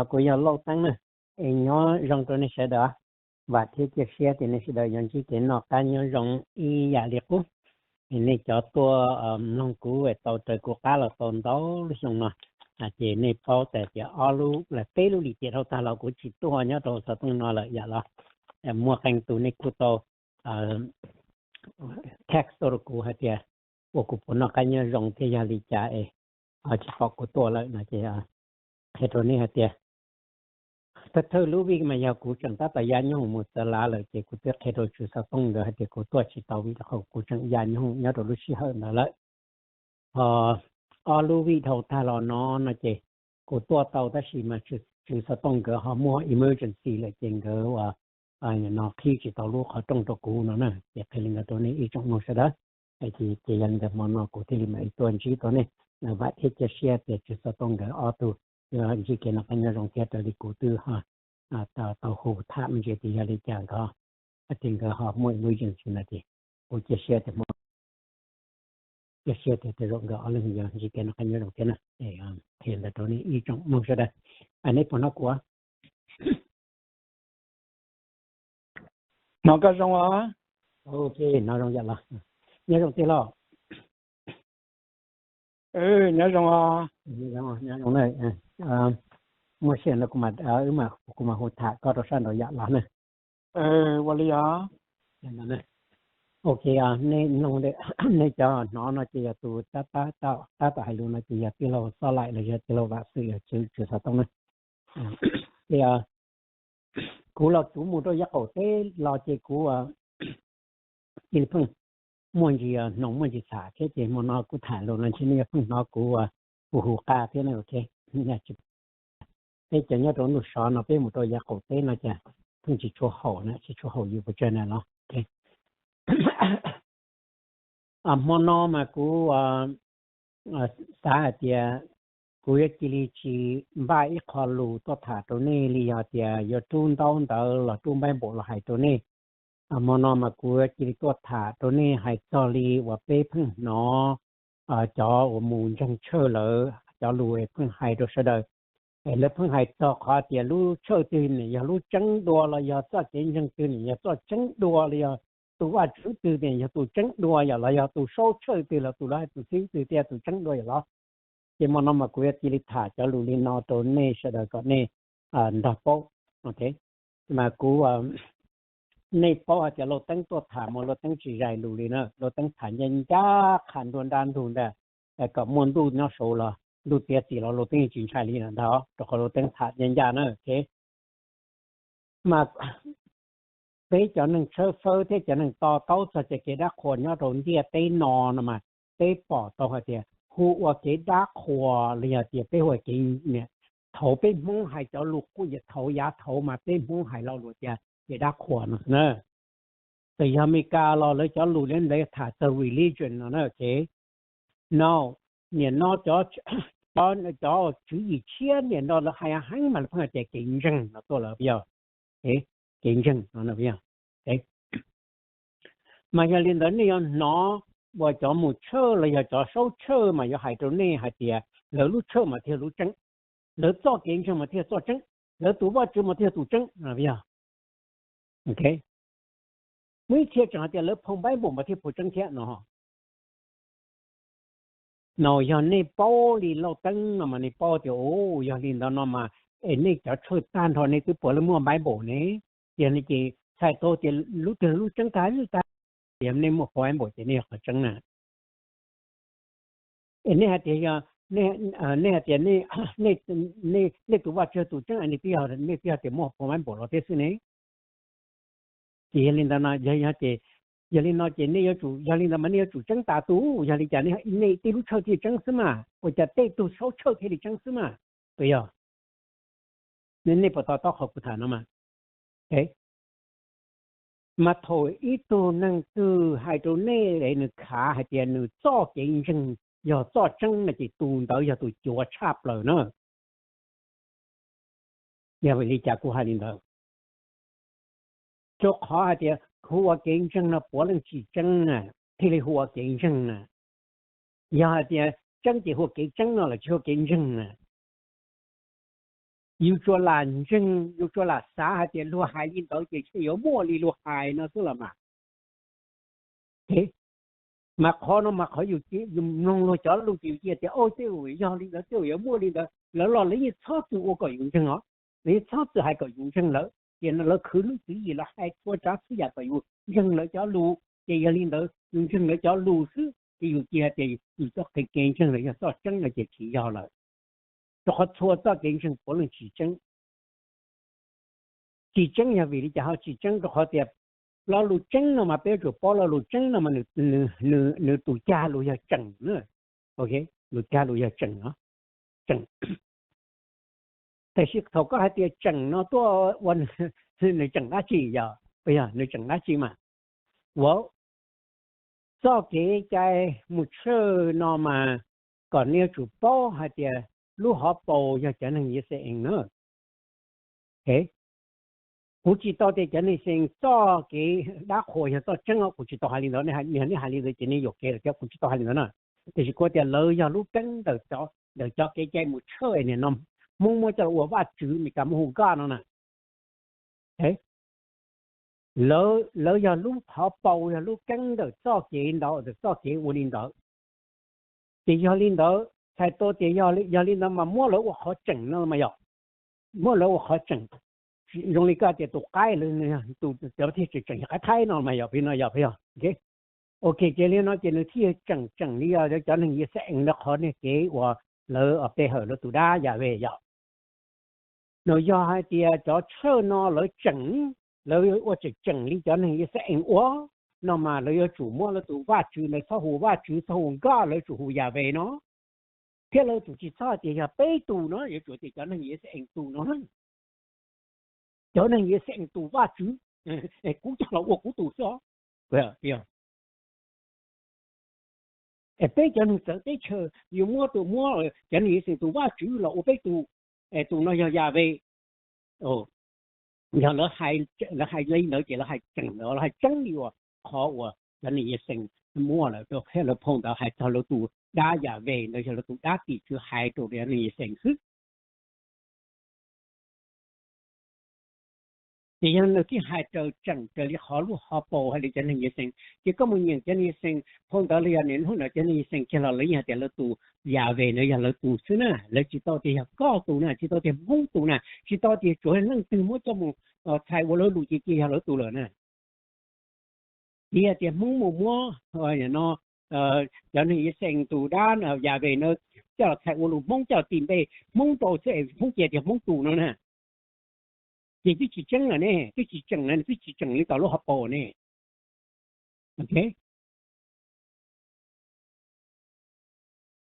cô giờ lâu tăng nè em nhớ rong tôi này sẽ đó và thiết kế xe thì này sẽ đợi nhận chỉ kiến nó cá nhớ rong y giả liệt cũng này cho tôi nông cú về tàu trời của cá là tồn đó lúc xong nè chỉ này bao tại chỉ alu là tê lu đi chỉ thâu ta là của chỉ tôi nhớ rồi sao tôi nói là dạ là em mua canh tụ này của tôi tax tôi của hạt tiền của nó cá nhớ rong thì giả lý trả chỉ có của tôi lại là chỉ hết rồi này hạt tiền tất thơ lúc vì mà giờ cụ chẳng ta tại gia nhung một giờ lá là chỉ cụ tiếc hết rồi chú sa tông rồi thì cụ tôi chỉ tàu vì họ cụ chẳng gia nhung nhớ rồi lúc xí hơn là lại lúc vì thầu ta là nó chỉ cụ tôi tàu ta chỉ mà chú sa tông cái họ mua emergency là trên cái nó khi chỉ tàu lúc họ trong tàu cụ nó nè để cái linh cái này ý trong một số đó thì lần cái mà nó cụ thì mà tuần chỉ tuần này là vậy thì cái xe thì chú sa tông cái auto chỉ cái nó cái trong cái tới cụ tư ha tàu hồ tham gì thì là chẳng có tình cờ họ mỗi dân sinh là gì của chia sẻ thì rộng rãi lên giờ chỉ cái nó cái đầu tiên này để hiện là tôi ý trong mong sao đây anh ấy còn nó quá nó có trong á ok nó trong dạ là nhớ trong tiền lo nhớ trong á nhớ trong này mua xe nó cũng mà hồ thả có đồ sản đồ dạ là này vậy à này ok nên nó để nên cho nó chỉ là tụ ta hay luôn nó chỉ là tiêu lâu sau lại là tiêu lâu và sự chứ sao tông này thì cú là chủ một đôi giác cổ thế lo chỉ cú chỉ phân muốn gì nông muốn gì xả thế thì muốn nó cú thả luôn là chỉ nên phân nó cú hù ca thế này ok nhà chụp thế cho nhớ rồi nó sợ nó biết một đôi giác cổ thế nó chả không chỉ cho hậu nữa chỉ cho hậu như vậy cho nên nó ok mono mà cú xã thì cú chỉ chỉ bài khó lù tôi thảตัวนี้li thì giờ trung đông đó là trung bài bộ là hayตัวนี้mono mà cú chỉ tôi thảตัวนี้hay cho li và béพึ่งnó cho mù chân chơi lỡ cho lùiพึ่งhay rồi sau đóแล้วพึ่งให้ต่อขาเตียรู้เชื่อตื่นเนี่ยอย่ารู้จังดัวเลยอย่าตัวเจนจังตื่นอย่าตัวจังดัวเลยตัวว่าชื่อตื่นเนี่ยอย่าตัวจังดัวอย่าละอย่าตัวโซ่เชื่อตื่นละตัวละตัวซิตื่นเตียตัวจังดัวอย่าละที่มันนำมาคุยที่ลิถาจะรู้ลีนอตัวนี้เสด็จก็เนี่ยดับโป้โอเคมากูในโป้อาจจะเราตั้งตัวถามเราตั้งจีไรรู้ลีนะเราตั้งฐานยันจ้าขันดวนดานทุนแต่ก็มวลดูน่าโซ่ละดูเตี้ยสีเราตั้งจีนชายลีนะเนาะแต่ก็เราตั้งฐานยันยานะโอเคมาthế cho nên sơ phơ thế cho nên to cấu cho cái đá khổ nhớ rồi đi tế nò mà tế bỏ to hay thì hú ở cái đá khổ liền thì tế hồi cái nè thầu tế muốn hay cho lục của việc thầu giá thầu mà tế muốn hay lo lụt cái đá khổ nữa từ America lo lấy cho lụt lên lấy thả từ religion nữa thế no nè nó cho chữ gì chia nè nó là hay hắn mà phải cái kinh doanh nó tôi là bây giờ thế kinh doanh nó là bây giờ đấy mà giờ liên đến này nó vừa cho một chơi là giờ cho số chơi mà giờ hai chỗ này hai tiệt lỡ lúc chơi mà theo lúc trắng lỡ cho kinh doanh mà theo cho trắng lỡ tụ bao chơi mà theo tụ trắng là bây giờ ok mấy theo chẳng hạn lỡ phong bái bộ mà theo phụ trắng thế nó giờ này bao đi lâu tăng mà này bao thì giờ liên đó nó mà này cho chơi tan thôi này tôi bỏ lên mua bái bộ này giờ này chị sai tôi thì lúc trắng cái lúc ta điểm nên một khoản bộ thì này họ trắng nè này thì này thì này tụ vào chơi tụ trắng anh bây giờ thì một khoản bộ là thế này chỉ lên đó là giờ lên nói chuyện này giờ lên là mình chủ trắng ta tú giờ lên này tí lúc chơi thì trắng xí mà或者对tu số chơi thì trắng xí mà bây giờ nên này bắt đầu học của nó mà thế mà thôi ít tu năng từ hai chỗ này để nó khá hay tiền nó cho kinh doanh giờ cho trắng là chỉ tu đó giờ tu chúa chắp rồi nữa giờ vậy đi chả của hai linh đó cho họ hay tiền hùa kinh doanh là bỏ lên chỉ trắng nè thì là hùa kinh doanh nè giờ thì trắng chỉ hùa kinh doanh nó là chưa kinh doanh nè yêu cho là dân yêu cho là xã thì lúa hại in tới chỉ có mua đi lúa hại nó tức là mà thế mà khó nó mà khó yêu chỉ dùng nông lúa chó lúa chịu chỉ thì ôi tiêu hủy do đi đó tiêu hủy mua đi đó lỡ lo lấy sót từ ô cởi dùng chân nó lấy sót từ hai cởi dùng chân lỡ thì nó lỡ khứ cái gì là hai thua trả thứ giả cởi dùng chân lỡ chó lúa thì giờ lên đó dùng chân lỡ chó lúa xứ thì dùng chia thì dùng cho cái kiến chân lỡ cho chân là chỉ do lỡ cho họ thua cho kiến chân不能chỉ chân chỉ chân nhà vì cho họ chỉ chân cho họ đẹp lo lụt chân nó mà bây giờ bỏ lo lụt chân nó mà nửa tụ cha lụt ya chân nữa ok lụt cha lụt ya chân đó chânแต่สิเขาก็ให้เตียจังเนาะตัววันในจังหน้าจีอย่าไปอ่ะในจังหน้าจีมาว่าซอกเก๋ใจมุดเชื่อนอมาก่อนเนี่ยจุดโป้ให้เตียลูกหอบโปอยากจะนั่งยี่เสงเนาะเฮ้กูจิตต่อเตียจะนั่งเสงซอกเก๋ด่าโคยต่อจังอ่ะกูจิตต่อหาลินเนาะเนี่ยหาลินเลยจะนี่ยกเก๋แล้วกูจิตต่อหาลินเนาะแต่สิกูเตียเลยอย่าลูกจังเดี๋ยวเก๋ใจมุดเชื่อเนี่ยน้องมึงมาจะว่าว่าจื้อมีการหูก้านั่นน่ะเฮ้แล้วอย่าลูกเขาเป่าอย่าลูกกังเด้อซ้อเกนเด้อซ้อเกวันนี้เด้อที่ยาลินเด้อใช้ตัวที่ยาลินเด้อมามั่วแล้วว่าเขาจังนั่นไม่ยอมมั่วแล้วว่าเขาจังตรงนี้ก็จะตัวใกล้เลยเนี่ยตัวเดี๋ยวที่จะจังให้ไทยนั่นไม่ยอมพี่น้อยยอมพี่โอเคเจเลียนเนาะเจเลียที่จังนี่จะจะหนึ่งยี่สิบเอ็งแล้วเขาเนี่ยเก๋ว่าแล้วเอาไปเหอะแล้วตัวได้อย่าเว้ยยอมnó do hai tia cho chơi nó lấy chỉnh lấy ở chỉ chỉnh lý cho nên sẽ anh quá nó mà lấy chủ mua lấy tụ vắt chữ lấy sau hồ vắt chữ sau hồ gà lấy chủ hồ nhà về nó thế lấy tụ chỉ sao thì là bê tụ nó để chủ thì cho nên sẽ anh tụ nó cho nên sẽ anh tụ vắt chữ cũng chắc là cũng tụ sao vậy à bê cho nên sợ bê chơi nhiều mua cho nên sẽ tụ vắt chữ là ở bê tụ nó nhà về giờ nó hay lấy nữa chỉ là hay chẳng nữa là hay chẳng nhiều khó quá cho nên sinh mua là tôi hay là phong tạo hay cho nó tụ đa nhà về nó cho nó tụ đa tỷ chứ hay tụ để nên sinh sức thì nó cái hai trâu chẳng trâu đi khó lúc họ bầu hay là cho nên sinh chỉ có một những cho nên sinh phong tạo liền nên hôm nào cho nên sinh cho nó lấy nhà để nó tụ nhà về nó nhà nó tụ xứ nè lấy chỉ tao thì có tụ nè chỉ tao thì mông tụ nè chỉ tao thì chỗ năng từ mỗi cho một thay vào lối lụi chỉ kia nó tụ rồi nè thì mông mua rồi nó cho nên sinh tụ đá nhà về nó cho thay vào lụi mông cho tìm về mông tụ sẽ mông kia thì mông tụ nó nè thì cái chỉ chân là nè cái chỉ chân đi tao lúc học bò nè ok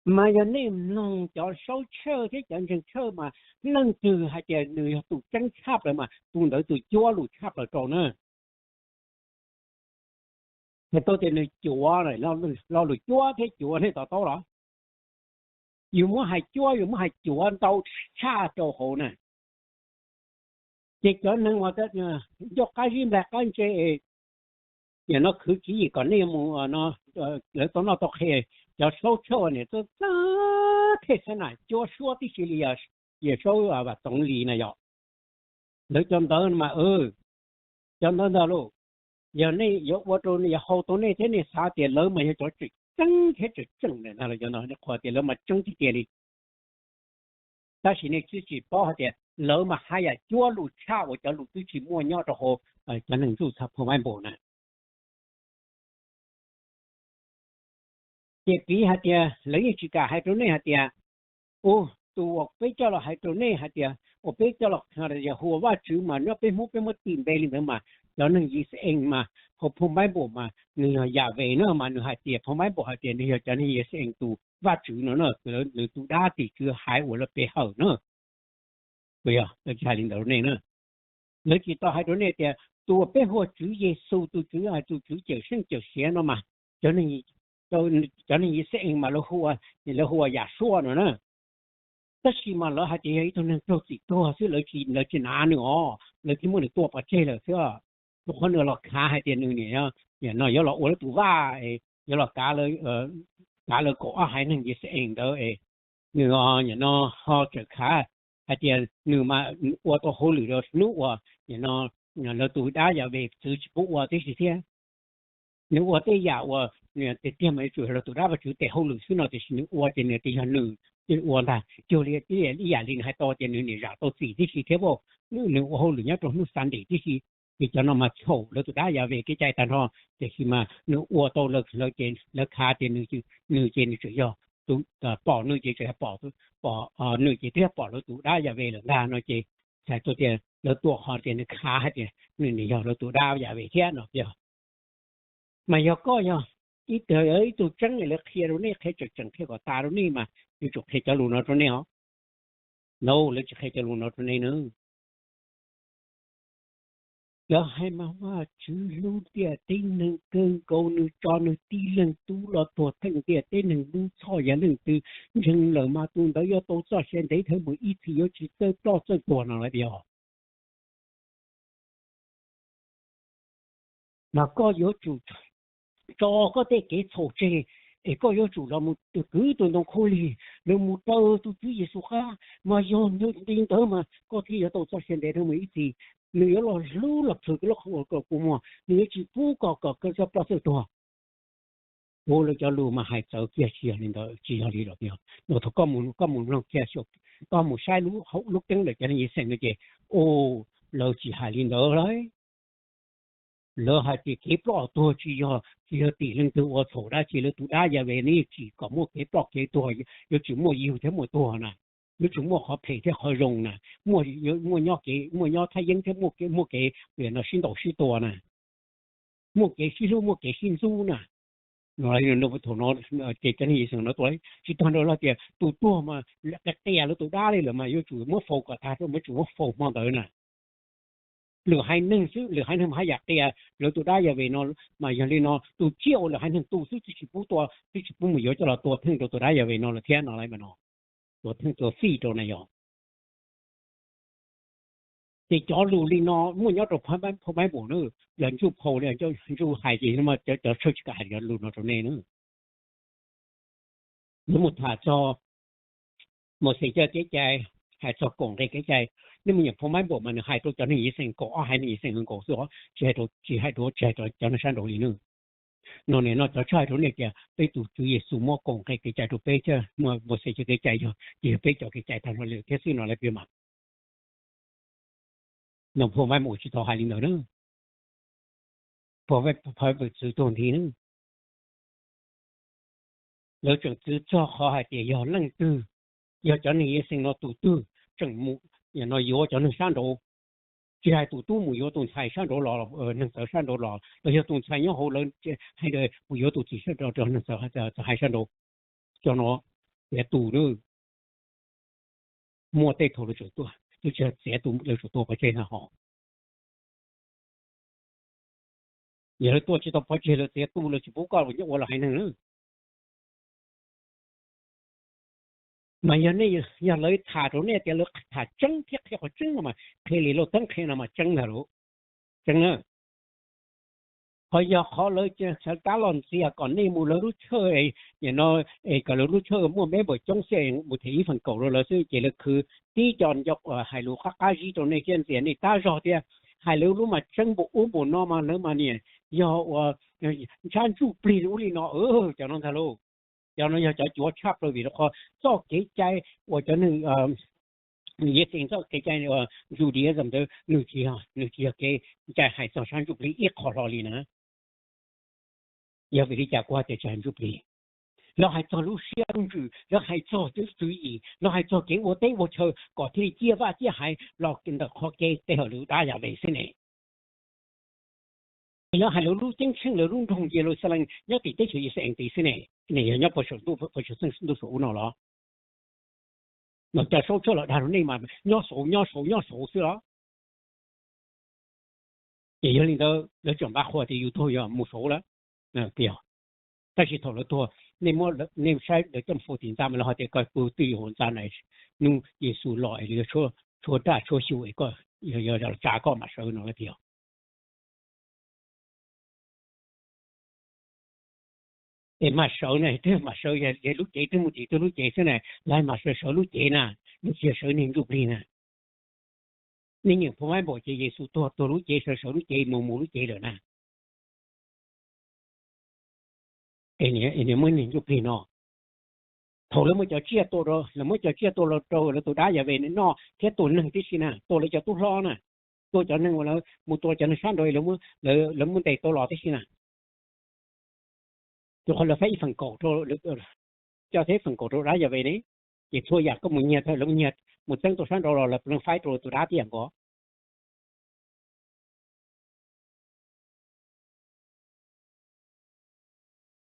mà giờ nên nông cho sâu chơi thế chẳng chừng chơi mà nâng từ hai trẻ người tụ chân chắp rồi mà tụ đỡ tụ chúa lụt chắp rồi tròn nữa thì tôi thì người chúa này lo lụt chúa thế tao tao đó dù muốn hai chúa tao xa cho hộ nè chỉ cho nên mà cái do cái gì là cái gì thì nó cứ chỉ còn nên mà nó để tao nó tao hay cho số chỗ này tôi thế này cho số tí xí liền也số và tổng lý này rồi để cho đó mà cho nó đó luôn giờ này giờ vào trong này hậu trong này thế này sao tiền lớn mà cho chỉ chân thế chỉ chân này là cho nó khoa tiền lớn mà chân thì tiền đi但是呢只包的老嘛还要做路差我叫路自己摸鸟之后才能做差破万步呢这比下的另一个还做那下的我被叫了还做那下的我被叫了看了也和我住嘛那被么顶背里面嘛แล้วนึงยี่สิบเองมาพอผมไม่บอกมาเนี่ยอย่าเวเนอะมาเนี่ยหายเจ็บผมไม่บอกหายเจ็บเนี่ยจะนี่ยี่สิบเองตัวว่าจุเนอะหรือตัวด้าติคือหายหัวเราไปเหาเนอะเว้ยแล้วชายลินเดอร์เนี่ยเนอะแล้วจิตต่อให้ตัวเนี่ยแต่ตัวไปหัวจุเยซูตัวจุอะไรตัวจุเจียวเส้นเจียวเสียเนาะมาจะนี่ยี่สิบเองมาแล้วหัวอย่าชั่วเนอะแต่สิมาแล้วหายเจ็บตัวนึงตัวติดตัวซื้อเลยจีน่าเนอะเลยที่มันตัวปัจเจเลยเสื้อทุกคนเราค้าให้เตียนหนึ่งเนี่ยอย่างน้อยเราโอ้แล้วตัวว่าเราค้าเลยก็ให้หนึ่งยี่สิบเองเด้อเนี่ยอย่างน้อยเขาจะค้า hay tiền nếu mà qua tôi hồ lửa đó nếu qua nó tụi đã giờ về từ bộ qua tới gì thế nếu qua tới giờ qua nè tới tiêm mấy chuột là tụi đã vào chuột tới hồ lửa xíu nào tới nếu qua tới nè tới hàng nữ tới qua là cho nên cái này nhà linh hay to tiền nữa nè ra tôi chỉ tới gì thế bộ nếu hồ lửa nhá trong nó sản để tới gì thì cho nó mà khổ là tụi đã giờ về cái trái tàn ho thì khi mà nếu qua tôi là tiền là khá tiền nữ tiền chủ yếu tụi bỏ nữ chỉ bỏ nữ chỉ tiếp bỏ là tụi đã giờ về là ra nó chỉ sai tôi tiền là tụi họ tiền nó khá tiền nên giờ là tụi đã giờ về thế nó giờ mà giờ có giờ ít thời ấy tụi trắng này là kia rồi này khi chẳng khi có ta rồi này mà như chụp khi cho luôn nó rồi này hả no là chỉ khi cho luôn nó rồi này nữa giờ hay màว่าชื่อลูกเดียตีหนึ่งเกินโกนึงจอนึงตีหนึ่งตู้รอตัวทั้งเดียตีหนึ่งดูช่อยหนึ่งตียังเหลือมาตัวเดียวตัวจ่อเส้นเดียวเธอบุอีที有几多多这多呢来的哦那个有主做个的给错这诶个有主了木就几多东可以了木到都主耶稣哈嘛有那领导嘛个体有多จ่อเส้นเดียวเธอบุอีที你要老路了，这个了好个古么？你要去补个叫不是多，我了叫路嘛还走这些领导只要你了的，我头根本让介绍，根本晒路好路灯来叫你成个嘅，哦，老是还领导来，老还是给不多只要地领导我错了，只了多大也为你只个么给不给多，有怎么有这么多呢？你怎么好配的好用呢？莫要他应该莫给别人新导许多呢？莫给西路莫给新书呢？nói nó với thằng nó cái này xong nó tuổi chỉ toàn đó là cái tụi tua mà cái tè nó tụi đá đây là mà yêu chủ mất phô cả ta mới chủ mất phô mà tới nè lửa hai nâng chứ lửa hai nâng hai giặc tè lửa tụi đá giờ về nó mà giờ lên nó tụi chiêu là hai nâng tụi chứ chỉ bút tua chỉ bút một giờ cho là tua thêm tụi đá giờ về nó là thiên nó lại mà nó tua thêm tua phi đồ này rồi thì cho lù li nó muốn nhớ được phải mấy bộ nữa lần chụp hồ này cho chụp hài gì mà cho chơi cả cái lù nó trong này nữa nếu một thà cho một sự cho cái trái hay cho cùng cái trái nếu mà phải mấy bộ mà hai tôi cho nó ý sinh cổ hai ý sinh hơn cổ số chỉ hai đồ cho nó sang đồ gì nữa nó này nó cho chơi đồ này kìa bây tụ chú ý số mua cùng cái trái đồ bây chứ mà một sự cho cái trái cho chỉ bây cho cái trái thành nó liệu cái gì nó lại bị mà nó phải mấy bộ chỉ cho hai linh nữa phải sự tồn thì nữaแล้วจังจื้อจ่อขอให้เดียวลังตื้อยาจอนี่สิ่งเราตู่ตื้อจังมุอย่างน้อยอยู่จอนึง3โดจะให้ตู่ตู้หมู่อยู่ตรงใช้3โดรอ1เสือ3โดรอแล้วอยู่ตรงใช้ยังโหเลยให้เลยหมู่อยู่ตู่ที่3โดจอ1เสือจะให้3โดจอเนาะแต่ตู่เด้อมัวเตะโทรจุดตัว就เสียตู่เลยจุดตัวไปเจนะฮะอย่าเลยตัวจิตตัวไปเจเลยเสียตู่เลยจิบุกก็ยังว่าให้นึงmà giờ này giờ lấy thả rồi này thì lấy thả trứng thiết theo trứng mà khi lấy lô trứng khi nào mà trứng là rồi trứng nữa bây giờ khó lấy chứ sao ta làm gì còn này mua lấy lúc chơi nhà nó còn lấy lúc chơi mua mấy bộ trứng xe một thị phần cầu rồi là sự chỉ là cứ tí chọn dọc hai lúa khác cái gì trong này kia tiền này ta rồi thì hai lúa lúc mà trứng bộ nó mà lấy mà nè giờ chan chu pli lúa đi nó cho nó thay luôn cho nó cho chúa chắp rồi vì nó khó cho cái trái của cho nên nhất định cho cái trái dù đi làm tới nửa chia cái trái hải sản sản xuất lý ít khó lo đi nữa giờ vì đi trả qua để sản xuất lý nó hay cho lúc sáng rồi nó hay cho cái suy nghĩ nó hay cho cái我对我chờ có thể chia và chia hay lo cái đó khó cái để họ lưu đa về thế này nó hay lúc chính xác là lúc thông gì lúc sau này nhất định để cho ý sáng thế này này nhớ phải số sinh都số nào đó nóจะsố cho là đại này mà nhớ số xí đó thì giờ nó chuẩn bị khoa thì thôi à một số đó kiểu但是头了多你sai的政府顶咱们的话得个不对我咱来弄耶稣来的说大说修一个要咋个嘛时候那个表 để mà sợ này thế mà sợ về lúc chạy tới một chị tôi lúc chạy thế này lại mà sợ lúc chạy nè lúc chạy sợ nên chụp đi nè nên những phong ai bỏ chạy về số tôi lúc chạy sợ lúc chạy mù lúc chạy rồi nè anh ấy mới nên chụp đi nó thôi là mới cho chia tôi rồi là mới cho chia tôi rồi là tôi đã về nên nó thế tôi nâng tí xin nè tôi là cho tôi lo nè tôi cho nên là một tôi cho nên sáng rồi là muốn để tôi lo tí xin nè tôi còn là phải phần cổ tôi cho thế phần cổ tôi đã về đấy chỉ thôi có một nhiệt thôi lắm nhiệt một tháng tôi sáng rồi là phải rồi tôi đã tiền có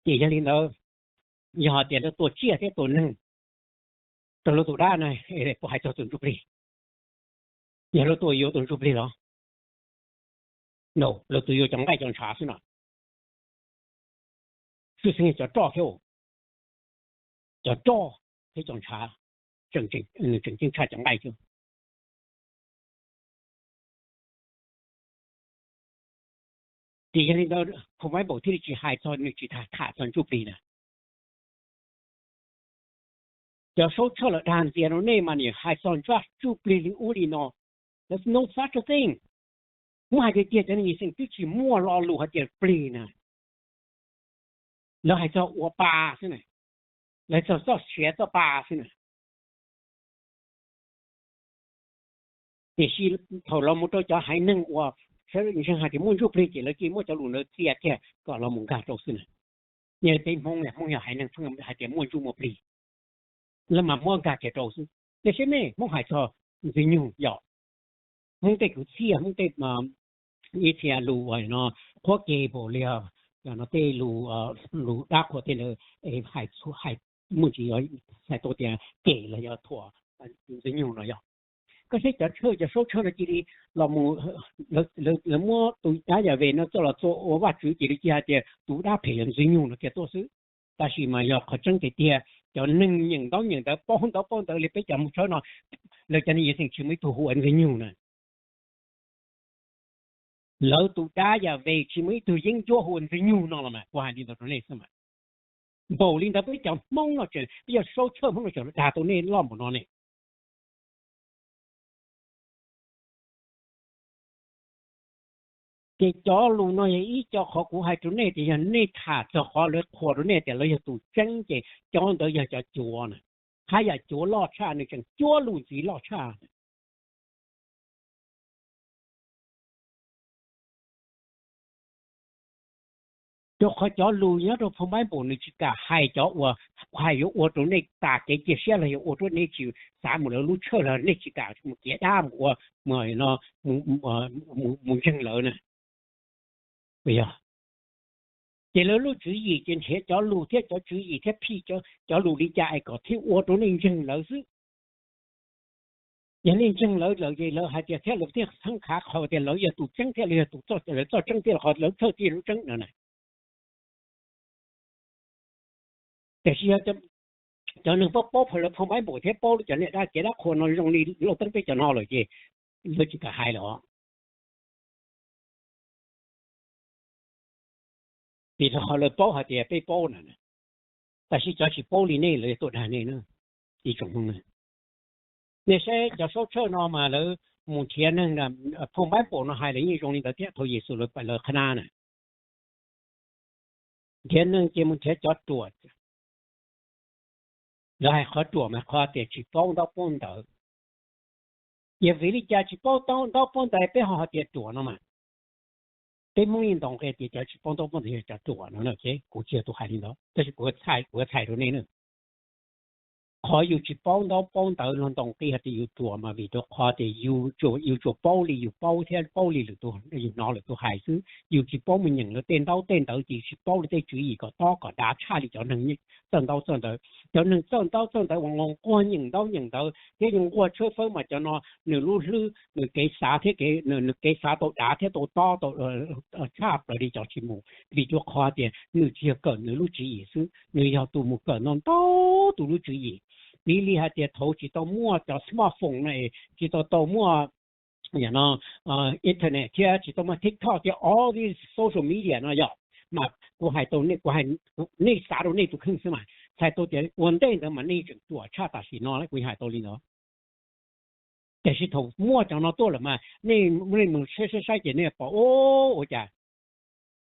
chỉ cho nên đó giờ tiền tôi chia thế tôi nâng tôi đã này để tôi hay cho tôi chụp đi giờ tôi yêu tôi chụp đi đó no tôi yêu chẳng ai chẳng trả xin nào sự sinh cho trò theo cho trò thế chẳng trả正经查chẳng ai chứ thì cho nên đó không phải bộ thi chỉ hai cho nên chỉ thả cho chụp đi nè cho số cho là đàn tiền nó này mà nhỉ hai cho chụp đi u đi nó there's no such a thing ngoài cái tiền cho nên sinh chỉ mua lo lù hay tiền plei nèแล้ว还叫我爸是呢来叫学着爸是呢也是头了木头叫还能我所以你想下的木就plei chỉ là chỉ mua cho lù nó tiền tiền còn là mùng gà trâu是呢nhờ tới mong nhà hay năng phương hay tiền mua chung một plei là mà mua gà trâu是để xem này mong hay cho gì nhiều dọ mong tới cái chia mong tới màอีเทียรูไว้เนาะพวกเกย์บ่เลียวอย่างเนาะเตรูดาขวเตเลยหายมุ่งจีอ๋อใส่ตัวเตียเกย์เลย要ถั่วจะยุ่งเลยอ่ะก็ใช่จะจะ收车的几里老母了么都大家为呢做了做我话自己的家的都大培养是用了给多事但是嘛要可真的点要能引导帮到你别讲不错呢了叫你也是去没图户人用呢lỡ tụi ta giờ về chỉ mới từ dân cho hồn thì nhiều nó là mà qua đi到那什么bộ liên tập với chồng mong nó chuyện bây giờ số chơi mong nó chuyện đã tụi này lo một nó này cái chó luôn nó ý cho họ cũng hay tụi này thì giờ này thả cho họ lỡ họ tụi này thì lỡ giờ tụi chân cái cho tới giờ cho chúa này hay là chúa lo cha này chẳng chúa luôn gì lo cha cho họ cho lùi nhớ rồi không phải bộ này chỉ cả hai cho và hai yếu ở chỗ này ta cái chia sẻ là yếu ở chỗ này chịu xã một lúa chơi là này chỉ cả một cái đam của mời nó muốn chân lợi này bây giờ chỉ là lúa chữ gì trên thế cho lùi thế cho chữ gì thế phi cho lùi đi chạy có thiếu ở chỗ này chân lợi chứ giờ này chân lợi lợi gì lợi hai chia thế lợi thế thằng khác họ thì lợi giờ tụ chân thế lợi tụ cho chân thế họ lợi chơi thì chân nữa nàyแต่ที่จะนึกว่าป๊อปแล้วพอไม่บอกเทปป๊อปจะเนี่ยได้เจ้าคนเราตรงนี้เราต้องไปจะนอนเลยจีเราจะกระหายหรอปีถ้าเขาเลยป๊อปหาเดียไปป๊อปน่ะแต่ที่จะชิป๊อปลีนี่เลยตัวไหนเนี่ยอีกตรงนึงเนี่ยใช่จะโซเชียลนอมาแล้วมุนเทียนนึงนะพอไม่บอกนะหายเลยอีกตรงนี้แต่ที่เขาเยซูเลยไปเลยขนาดน่ะเทียนนึงเจมุนเทียนจอดตรวจแล้วให้เขาตรวจมาเขาเดี๋ยวชิป้อง到ป้อง到也为了家ชิป้อง到ป้อง到ไปหาเดี๋ยวตรวจเนาะมาแต่มุ่งตรงcáiเดี๋ยวชิป้อง到ป้อง到จะตรวจเนาะโอเคกูเชื่อตัวใครนี่เนาะแต่是我猜ตัวนี้เนาะเขาอยู่ชิป้อง到ตรงที่เขาอยู่ตัวมาวิตัวเขาจะอยู่做包里有包天包里了ตัวอยู่นอก了ตัว还是อยู่ชิป้องมันอย่าง了颠倒就是包里在注意个多个大差的就能挣到cho nên挣到我观引到这种我车分嘛就那你路你给啥这给你给啥都打这都到差不的叫什么比较快点你这个你路注意是你要多么个弄都路注意你厉害点投资到mua叫 smartphone 呢知道到mua you know internet 这知道嘛 TikTok 这 all these social media 那要 mà của hai tổ này của hai này啥都内都肯是嘛，才都点稳定的嘛那种做差大是孬嘞，của hai tổ里孬。但是头摸着那多了嘛，你们确实晒点那包哦，我讲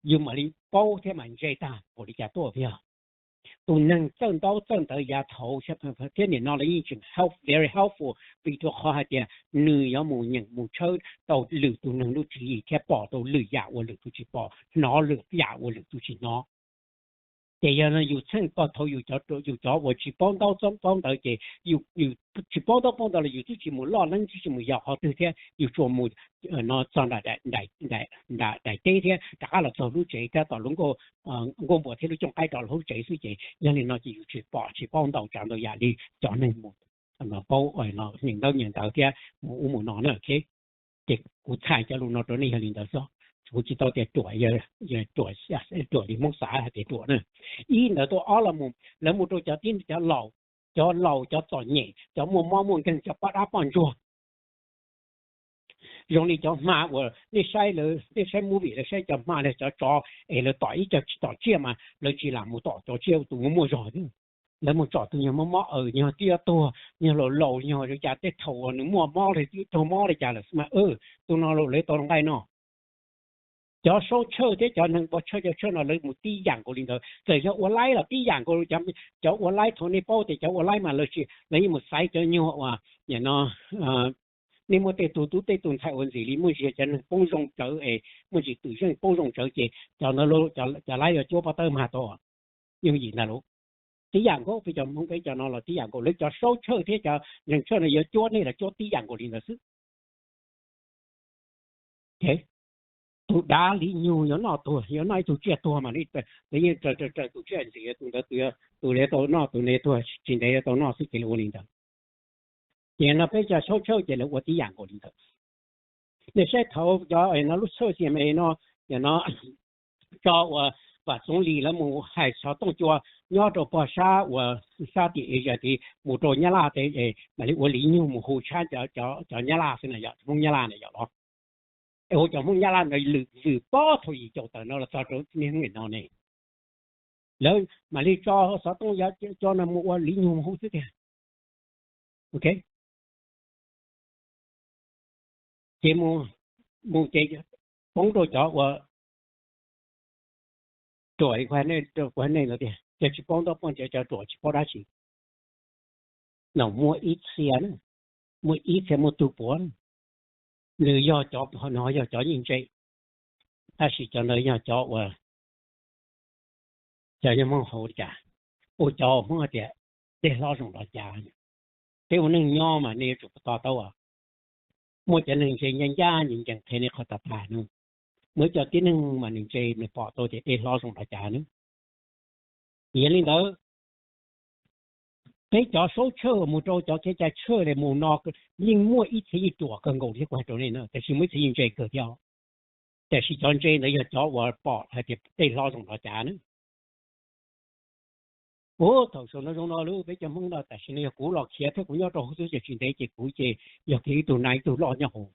有嘛哩包天嘛最大，我的家多票。都能挣到丫头小朋友，天年闹了已经 help very helpful，比如好下点，女要冇人冇抽到路都能路注意，贴包到路呀我路都去包，拿路呀我路都去拿。这样呢，有趁个头有找我去帮到嘅，有去帮到了，有自己冇老人自己冇要好对天，有做冇那上来这天，大家落走路这个到能够我冇睇到种爱到路这是这，因为那就有去帮到讲到压力，叫你冇那包那领导嘅，我冇拿呢，OK，这我猜叫路那到你领导说。我知道在做也做下做的梦啥还得做呢，一呢都熬了么，那么都叫定叫老叫做年，叫么跟叫把它帮助，用你叫骂我，你晒母比了晒叫骂了叫找了打一叫找这嘛，了去那么打这都么着的。แล้วมึงจอดตรงนี้มั่วเนี่ยเตี้ยตัวเนี่ยเราเนี่ยจะจัดได้ถอนึงมั่วเลยที่ตัวมั่วเลยจ้ะเลยมาตัวเราเลยตัวลงไปเนาะcho số chơi thế cho nên bộ chơi nó lấy một tí dạng của linh thôi rồi cho我来了tí dạng của cho我来从那包的cho我来嘛了去lấy một sai cho nhiều à nhà nó nên một tết tụ tết tuần thay vấn gì lý muốn gì cho nên bông rong trở muốn gì tự nhiên bông rong trở gì cho nó lô cho lấy rồi cho bắt đầu mà to nhưng gì là lô tí dạng của bây giờ muốn cái cho nó là tí dạng của lấy cho số chơi thế cho những chơi này giờ cho này là cho tí dạng của linh là sức thế tụ đá lý nhiều nó nọ tụ nó nói tụ chia tụ mà đi tự nhiên tụ chia gì tụ lấy tụ nọ tụ lấy tụ chỉ lấy tụ nọ sự cái lỗ linh đó hiện nó bây giờ số số chỉ là我啲人個linh đó你些頭咗nó lúc số gì mà nó cho và总理了么还少动作要着把啥我啥的也的么着伢拉的那里我理牛么后产叫伢拉是那样从伢拉那样咯我叫蒙伢拉那绿包头一叫到那了早就年人那呢แล้วมาลีจอสอต้องยาจอนะมัวลิญูมหูสิเดโอเคเจมูเจปงโตจอว่าตัวไอ้ควายเนี่ยแล้วเดียจะชิปงตัวปงจะตัวชิปอดาชิเรามัวอีเสียนะมัวอีเสียมัวตุปอนหรือยอจอบน้อยยอจอยิงใจถ้าสิจะเลยยอจอว่าจะยังมองเขาจ้ะโอ้จอมัวเดียได้รอส่งรอจ้าแต่วันนึงย่อมาเนี่ยจุดต่อตัวมัวจะหนึ่งเชียงย่านยิงจังเทนี่เขาตัดผ่านนู่นเมื่อจะที่หนึ่งมาหนึ่งเจในปอตัวจะได้รอส่งรอจ้านู่นอย่างนี้เด้อcái chó số chơi một trâu chó cái chạy chơi này một nọ nhưng mua ít thì ít tuổi cần cầu thì quan trọng này nữaแต่是每次用这个掉แต่是讲这呢要找我报还得对老总老家呢我头上那种老路被叫蒙到但是呢要古老企业它不要做就现在这估计要给到哪都老年好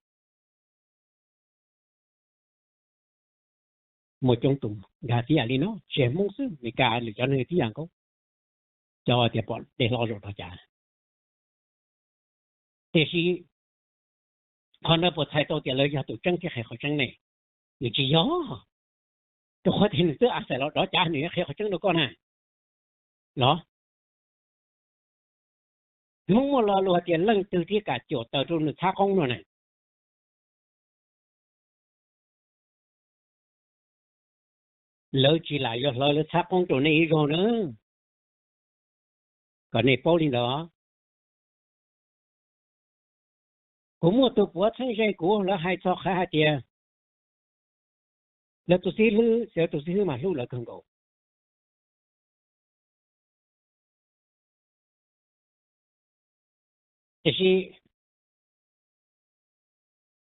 một trong tụng gà tí à li nó trẻ mong sư người cả lựa chọn người tí dạng có cho thì bọn để lo rồi trả thế thì còn nó bộ thái độ thì lời tổ chức cái hệ hội chứng này như chỉ gió tôi có thể tự áp giải đó trả nữa hệ hội chứng đâu con à đó đúng một lo tiền lần từที่cả chỗ tờ trung được xa không rồi này lỡ chỉ lại rồi lỡ xa không chỗ này rồi nữa còn này bao nhiêu đó cũng một tụ bữa sáng nay của là hai cho hai tiền là tụ sĩ lư mà lưu là cần cầu thì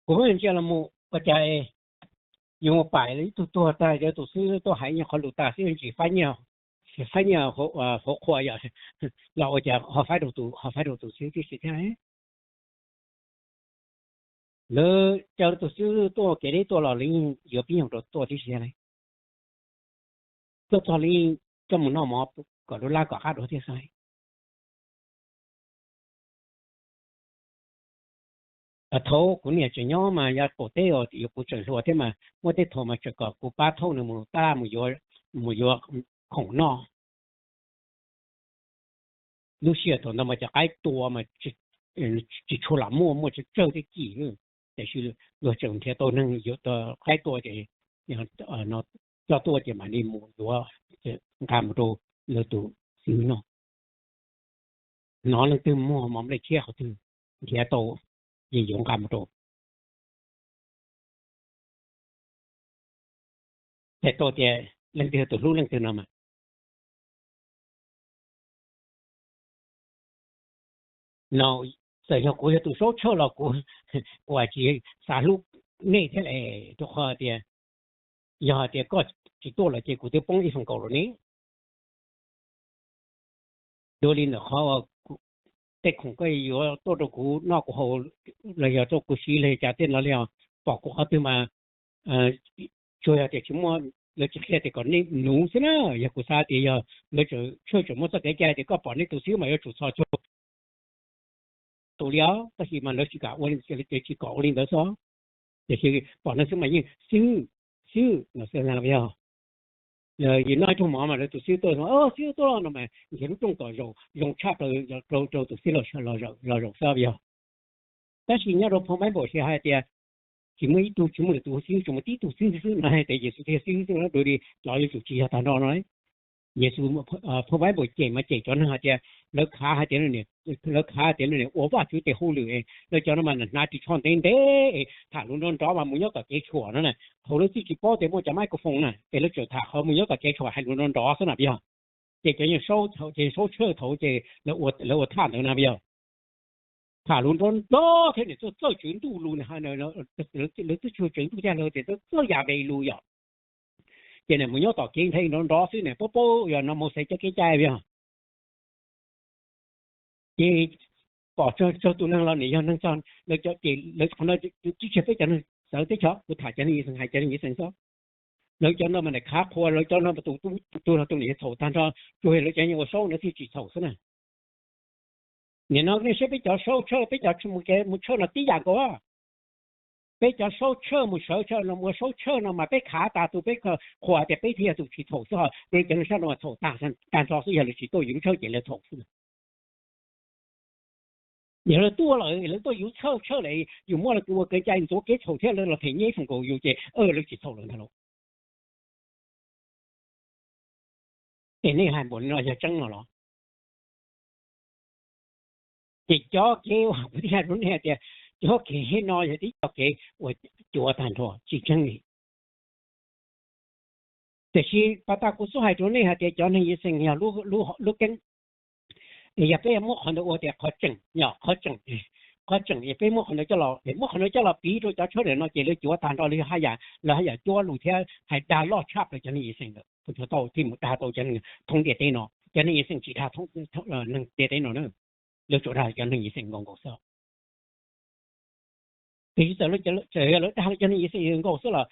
cũng là cho là một cái trái dùng một bài lấy tụ ta cho tụ sĩ tụ hay nhau họ lụt ta sĩ chỉ phải nhau họ khoa ya là ở nhà họ phải đầu tụ sĩ cái thế này lỡ cho tụ sĩ tụ cái đấy tụ là lính nhiều biến nhiều tụ thì thế này tôi cho đi cho một nó mà có đôi la có khác đó thì sai ở thâu cũng nhà chỉ nhau mà ya cổ tế ở thì cũng chẳng số thế mà mỗi tế thâu mà chỉ có cũng ba thâu nữa một ta một yo khổng nó lúc xưa thâu nó mà chỉ cái tua mà chỉ cho làm mua chỉ chơi cái gì nữaแต่是我整天都能有的太多的然后nó cho tôi thì mà đi mua đồ làm đồ là đồ xứ nó là từ mua mà lấy chia họ từ chia tổ gì dùng làm đồแต่ตัวthì lần từ từ lúc lần từ nào mà nó giờ cho cô tôi số cho là cô chỉ xả lúc này thế này tôi hỏi thì giờ thì có chỉ tôi là chỉ cô tôi bông đi phòng cầu rồi ní đôi khi nó họแต่คงก็อยู่ตัวตะกูนอกเขาเลยตัวกูซีเลยจะเต้นแล้วเนี่ยบอกกูเขาตื่นมาช่วยเด็กชั่วโมงเลยจะแค่เด็กก่อนนี่หนูสินะอยากกูซาเดียเลยจะช่วยชั่วโมงสักแก่เด็กก็ปอนนี่ตัวซิมา要主操就ตัวแล้วแต่ที่มันเลยจะกะวันจะจะจะก่อวันนี้ซะแต่ที่ปอนนั่นซิมายิ่งซื้อ那是那边原来做妈妈的都晓得说哦，晓得了，那么以前种到肉差不多都晓得肉啥样。但是人家说旁边不是还的，怎么都怎么都是怎么地都是那还得也是这是那对的，老有就只下谈到来，也是旁边不见嘛见着那下的，那卡还点了呢，那卡点了呢，我爸就得好了哎，那叫他们拿起床点的，他弄弄找嘛没有个给错了呢。后来自己包的我就麦克风呢，给了就他后面有个接触还弄弄着是那边，这个人手头这手车头这那我探的那边，他弄弄那天你做军度路呢，还那做军度这路这做也没路呀，现在没有到今天弄着是呢，不要那么谁这个在边，这保这都能让你要能上那叫这那可能就之前非常的少的巧，我他讲的医生还讲的医生说。แล้วจนเรามันได้ขาคอแล้วจนเราประตูตัวเราตรงนี้โถท่านเราช่วยเราจะยังว่าโซ่นะที่จีโถซะนะเนี่ยน้องนี่ใช่ไปจ่อโซ่เชื่อไปจ่อมุกแกมุกเชื่อนะตีอย่างก็ว่าไปจ่อโซ่เชื่อมุกเชื่อเรามุกโซ่เชื่อเรามาไปขาตาตัวไปขวาแต่ไปเที่ยวตัวจีโถซะโดยจะรู้ชัดว่าโถตาสันการสอบสิ่งเหล่านี้ตัวยุ่งเชื่อเกี่ยวกับโถซะเนี่ยเราตัวเราตัวยุ่งเชื่อเลยอยู่มั่วเราตัวเกินใจตัวเกศโถเที่ยวเราเห็นยี่สิบกว่าอยู่เจเราจีโถเลยนะเราแต่นี่หันบนเราจะจังเหรอจิตจ่อเกี่ยววิธีรุ่นเนี่ยแต่จ่อเกี่ยวให้น้อยที่จ่อเกี่ยวว่าจัวทันทัวจิตจังนี่แต่ที่ปตากุศลให้ตรงนี้ฮะแต่จ่อในยิ่งเนี่ยลูกกันอย่าไปมั่วคนเดียวแต่เขาจังเนี่ยเขาจังอย่าไปมั่วคนเดียวจะเราเห็นมั่วคนเดียวจะเราปีตัวจะช่วยเหลือเราเกี่ยวจัวทันทัวเลยให้อย่าจัวลูกเท่าให้ดาวลอดชับเลยจะนี่ยิ่งเลยผู้ชายโตที่มุดาโตจะนี่ทงเดียดได้เนาะจะนี่ยิ่งจีท่าทงนึงเดียดได้เนาะเนี่ยเราจุดได้จะนี่ยิ่งงงกษปีเสร็จแล้วจะแล้วจะนี่ยิ่งงงกษละ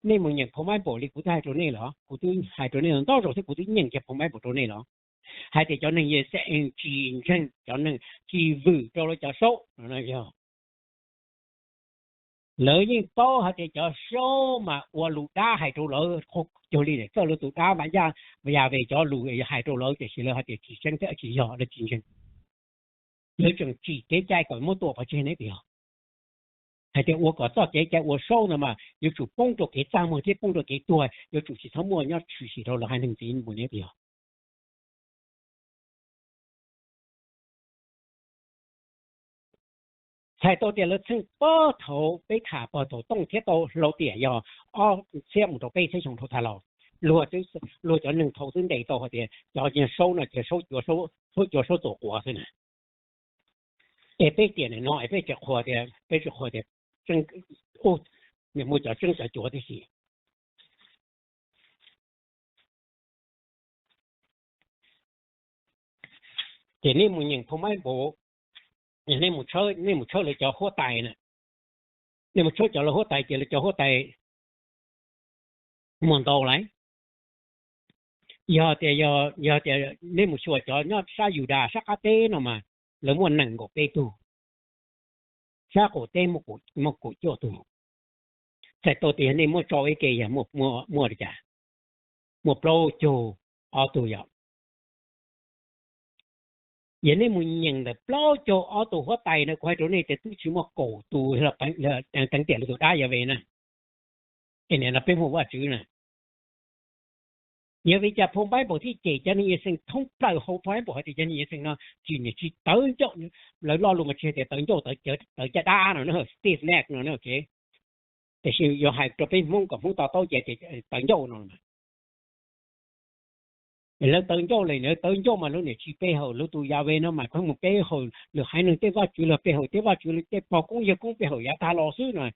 นี่มึงอย่างผมไม่บอกเลยกูได้ตัวนี้เหรอกูต้องให้ตัวนี้ต้องต่อจากที่กูต้องยังเก็บผมไม่บอกตัวนี้เหรอให้แต่จะนี่ยิ่งจีนเช่นจะนี่จีวิจะเราจะโซ่นั่นเองเลยยิ่งโตให้แต่จะโซ่มาว่าลูกได้ให้ตัวเรา就你嘞，做了都打完呀，不要为着路还多老这些了，还得提升这些要的提升。有种自己在搞么多把钱那边，还得我搞到这我收了嘛，有主工作给账目，这工作给多，有主是什么要取消了还能进步那边。才到点了，从包头被卡包头动铁到老点要项目都被这上头他了。如果能投资得到的，要件收呢，就收做活是呢。也被点的喏，也被这活的，真你莫叫真是做的事。这你们人不买不。你没车了叫好带呢，你没车叫了好带，叫了叫好带，忙到来。giờ thì giờ thì nên một số cho nó saอยู่đà sa cá tê nó mà lấy một nặng của tê tu sa cổ tê một cổ chỗ tu tại tôi thì nên một cho cái kia một được cả một pro chỗ ở tu giờ giờ nên mình nhận được pro chỗ ở tu hóa tay nó quay chỗ này thì tôi chỉ một cổ tu là tăng tiền là đa giờ về nè cái này là bên một vật chữ nè因为在澎湃部ที่เจจันนี่สิ่ง通在后澎湃部ที่จันนี่สิ่งเนาะจีนี่ที่ตื่นจ้ะแล้วรอลงมาเชื่อแต่ตื่นจ้ะตื่นจะด่าเนาะสเตจแรกเนาะโอเคแต่สิ่ง要係ตัวเป็นมุ่งกับมุ่งต่อต้จะตื่นจ้ะเนาะแล้วตื่นจ้ะเลยเนี่ยตื่นจ้ะมาแล้วเนี่ยที่背後แล้วตัวยาเวเนาะมาของมัน背後หรือให้นึงที่ว่าจุล背後ที่ว่าจุลที่พอ公也公背後也打老師เนาะ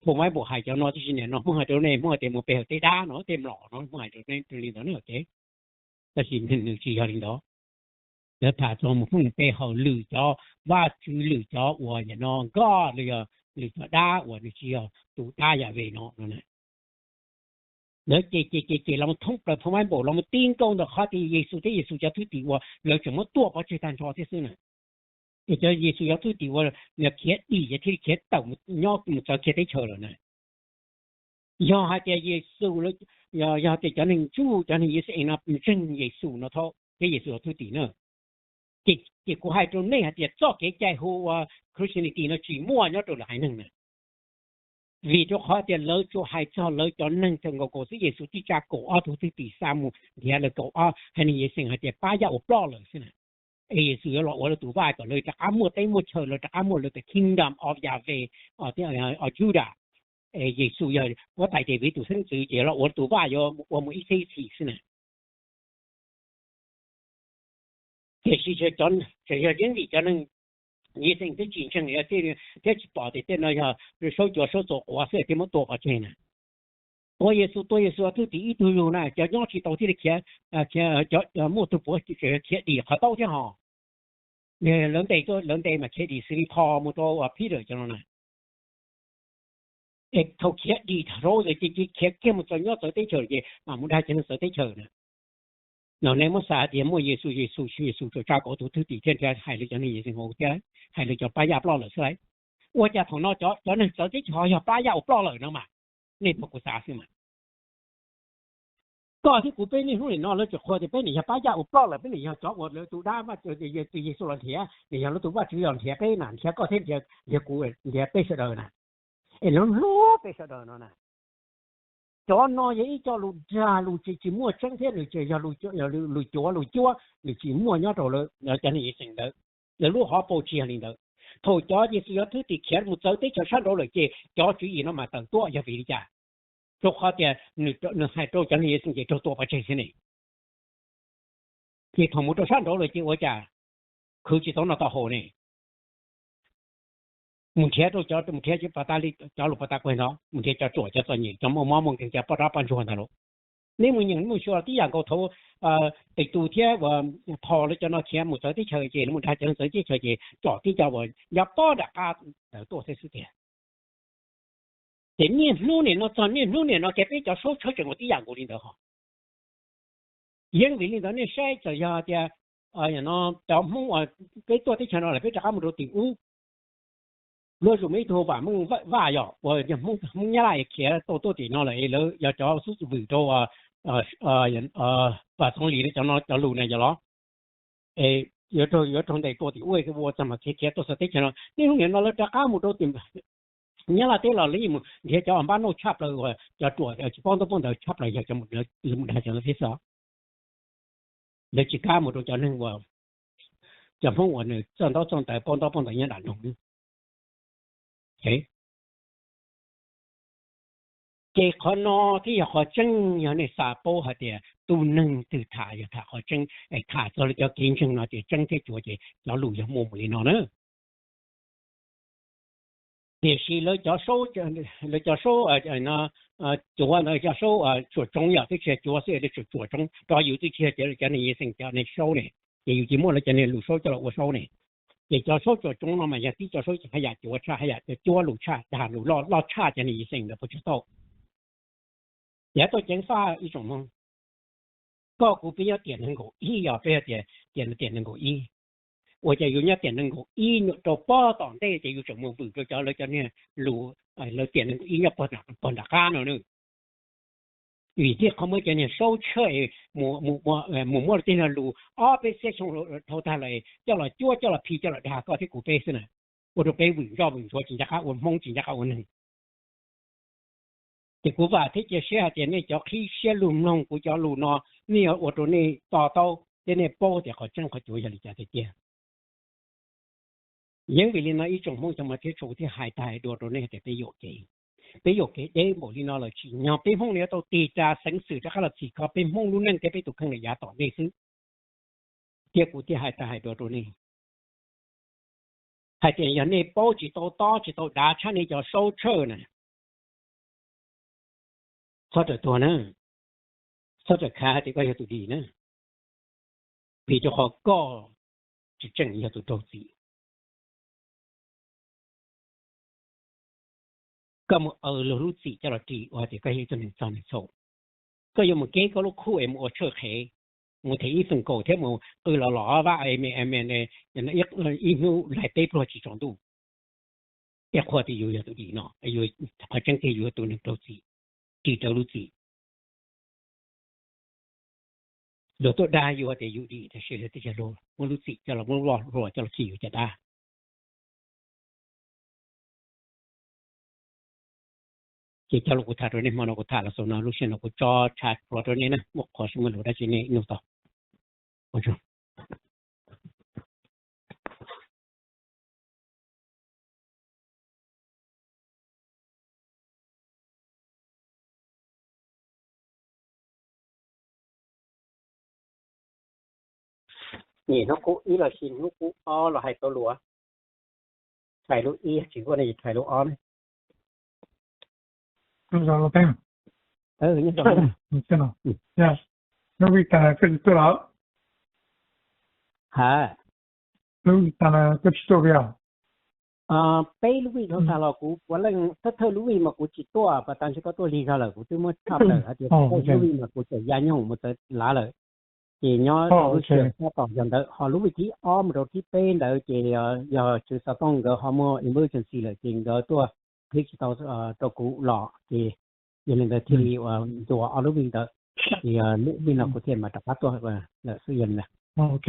ผมไม่บอกให้เจ้าน้อยที่สิเนี่ยเนาะมื่อตัวนี้มื่อเต็มไปเหตุได้เนาะเต็มหล่อเนาะมื่อตัวนี้ตัวนี้ตัวนี้โอเคแต่สิ่งหนึ่งที่เขาเรียนđóแล้วถ้าตัวมึงไปเขาหรือจะว่าชื่อหรือจะว่าอย่างน้องก็หรือจะได้ว่านี่ที่ตัวได้อย่าเวเนาะนั่นแหละแล้วเจเราท่องไปผมไม่บอกเรามาติ้งกง的ข้อที่เยซูจะทุติว่าเราจะมาตัวเพราะเจตันชอที่สุดน่ะจะเยซู要ทุติว่าเนี่ยเขียนดีจะที่เขียนต่ำย่อมันจะเขียนได้เฉยแล้วนะ要还在耶稣了，要在叫人主，叫人也是那真耶稣那套，这耶稣要土地呢。结果还中呢，还在早给在乎啊，Christianity 呢，只摸那都来能呢。vì cho họ thì lỡ cho hai cho lỡ cho nâng cho ngô cổ sĩ Giêsuที่จะก่อทุกที่สามุเดี๋ยวเลยก่อให้นี่สิ่งให้แต่ป้ายาอุปรอเลยสินะเยซูเราว่าเราตัวว่าก็เลยจะอ้ามดได้หมดเชิญเลยจะอ้ามดเลยแต่ Kingdom of Yahweh ที่Judah 耶稣要我大地为主生子节了，我读吧要我们一起起是呢。这是讲这要人力叫能，你生的精神要这里这去报的在那下，手脚手做哇塞这么多个钱呢？多耶稣都第一都有呢，叫要去到这里去叫摩托博这去地还到这哈，人地嘛去地是里跑摩托啊皮的这样呢。thâu khét đi thâu rồi chỉ khét kia một số nhớ tới tới trời gì mà muốn ra cho nó tới trời nữa nó nên muốn xả tiền mua Giêsu cho cha cổ thủ thứ tỷ trên hay là cho nên gì ngồi cái hay là cho ba giáp lo lại sai 我家同那叫那手机好像把药包了呢嘛，你不顾啥事嘛？ก็ที่กูเป็นนี่รู้เนาะแล้วจะควรจะเป็นนี่ป้ายาอุปกรณ์เป็นนี่ยังจ่อหมดเลยตัวได้มาจะสุรเทียนี่ยังรู้ตัวว่าชื่อเทียเป็นนั่นเทียก็เทียเดี๋ยวกูเดี๋ยวไปเสด็จนะnó lúaไปเสด็จnó nè cho nó vậy cho lù già lù chỉ mua trắng thế rồi chỉ lù chúa chỉ mua nhớ rồi là cho nên thành đó là lúa họ bổ chi hành đó thôi cho gì sự thứ thì khiến một số tới cho sát đó rồi chỉ cho chủ ý nó mà tận tua cho vị cha cho họ thì nửa hai cho nên thành cho tua phải thế này thì thằng một sát đó rồi chỉ ở cha cứ chỉ tao nó tao hồ này một thế tôi cho một thế chứ bắt ta đi cho lục bắt ta quên nó một thế cho chuột cho tôi nhỉ cho mong cái cho bắt ta ban chuột nó nếu mình những một số tí dạng cầu thấu từ tu thế và thò lên cho nó thế một số tí chơi gì một hai chân số tí chơi gì cho tí cho vào nhập to đã cảตัวthế sự thế thế nên lúc này nó cái bây giờ số chơi một tí dạng của linh đó ha因为linh đó nên sai cho giờ thì nó cho muốn cáiตัวที่chơi nó là bây giờ một đồ tiểu lúc rồi mấy thô và mông vả dọ, rồi mông nhá lại kia tô thì nó lại lỡ giờ cho số vụ đồ và thông lý để cho nó cho lù này cho nó, giờ trong đây tô thì ui cái vô chăm mà kia tô sẽ tích cho nó, nếu không nó là cá một đồ tìm nhá là thế là lấy một để cho ông bán nó chắp rồi cho chuột chỉ phong đầu chắp lại cho một đại cho nó thế sao, để chỉ cá một đồ cho nên vào, chẳng phong vào này trong đó trong tại phong đầu nhá đàn đồng thế cái con nó thì họ chân như này xả bố họ thì tu nâng từ thả họ chân thả cho cho kiến chân nó thì chân cái chỗ gì nó lùi ra mồm lên nó nữa thì khi lấy cho số ở nó chỗ nó cho số chỗ trong nhà cái chỗ sẽ để chỗ trong có nhiều cái cho nên sinh cho nên số này thì chỉ muốn là cho nên lùi số cho là số này để cho số cho chúng nó mà giờ tí cho số hay là chúa cha hay là chúa lục cha đàn lục lo cha cho nên sinh là不知道也都检查一种个股比较点能够一要不要点能够一，我就有点能够一到报道的就有什么不就叫了叫呢路了点能够一要不打干了呢。有些他们叫你收车诶，摸的那路，二百些从头他来，叫了脚叫了皮叫了他搞的古贝是呢，我都被稳说，人家看我懵，人家看我能。结果吧，这些小店呢叫黑些路弄，不叫路呢，你要我说你找到在那包的好正好就要你家的店。因为呢一种梦什么这主题还太多的那个得有给。bây giờ cái đấy bộ đi nó là chỉ nhau bên phong này tao tì ra sinh sự cho các là chỉ có bên phong luôn nên cái bên tụ không là giá tỏ đây chứ tiếp của tiếp hai đồ này hai tiền nhà này bao chỉ tao to chỉ tao đá cha này cho sâu chơi này sao đượcตัวnữa sao được khá thì có hiệu tụ gì nữa vì cho họ có chỉ chân hiệu tụ đâu gìก็มันรู้สิจะเราจีว่าจะก็ยังจะหนึ่งสองโซ่ก็ยังมันเก๋ก็ลูกคู่มันเชื่อเขมันที่อีสังโกที่มันเราหล่อว่าไอ้เมเนี่ยอย่างนั้นอีนู้หลายเป๊ะพอจีจงดูอีขวดที่อยู่ตัวดีเนาะอยู่พอจังที่อยู่ตัวหนึ่งตัวจีจะรู้สิเดี๋ยวตัวได้อยู่ว่าจะอยู่ดีแต่เชื่อที่จะรู้มันรู้สิจะเราไม่รอจะเราขี่อยู่จะได้ที่จะลูกท่าตัวนี้มันลูกท่าละส่วนลูกเชนลูกจอชาร์จตัวนี้นะมุกขอสมุนลูกได้ที่นี่นู่นต่อโอ้ยนี่ลูกกูอีละชินลูกกูอ๋อเราให้ตัวหลัวใส่ลูกอีchỉ có nàyใส่ลูกอ๋อไหมรู้จักเราเป็นนี่จังใช่ไหมเนี่ยเราวิจารณ์ก็จะตัวเราฮะเราวิจารณ์ก็จะตัวเราไปลุยเขาทาเรากูวันละถ้าเธอลุยมากูจิตตัวประตานชิก็ตัวลีเขาเลยกูจะมั่วชอบเลยเดี๋ยวลุยมากูจะยันยงมันจะล้าเลยchỉ nhớรู้สึกว่าต่ออย่างเดิมเขารู้วิธีอ้อมเราที่เป็นเดี๋ยวจะอย่าจะต้องเดี๋ยวเขาโม emergency เลยจริงเดี๋ยวตัวพลิกตัวกูหล่อที่อย่างนึงเดี๋ยวที่ตัวเอาลูกวิ่งเดี๋ยวที่ลูกวิ่งเรากูเทียนมาตัดตัวมาเนี่ยสุยนนะโอเค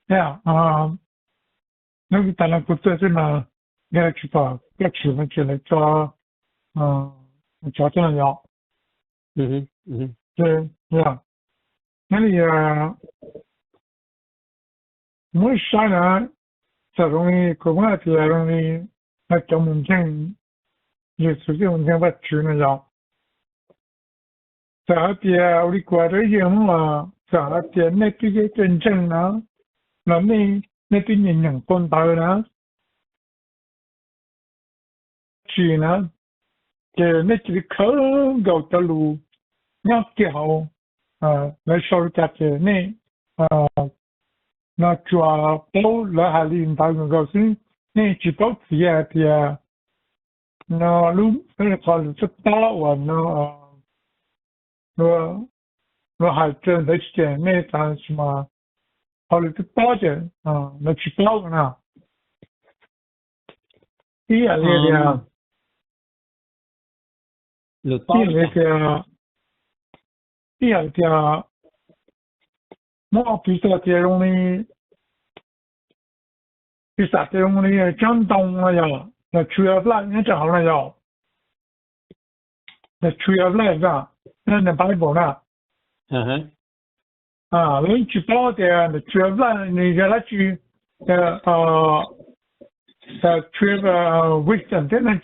เนี่ย那个当然不在这呢，你要去把要去问题来找找这样要，对呀。那你我啥呢？这容易，国外这容易，那专门性，有时间文件把去那要。这边我的国家人嘛，这边那这些真正呢，那那对人工到呢，去呢，这那这个可够的路，要叫。来收价钱呢，那主要包来还领导那个是，那只包子呀的，那路那考虑是大完那还真的是那咱什么考虑是大的那去包呢，第二个第二个，我比较这种的，比啥这种的江东了呀，那主要来那正好了呀，那主要来个，那摆布了，你去包的，那主要来你叫他去，主要卫生的那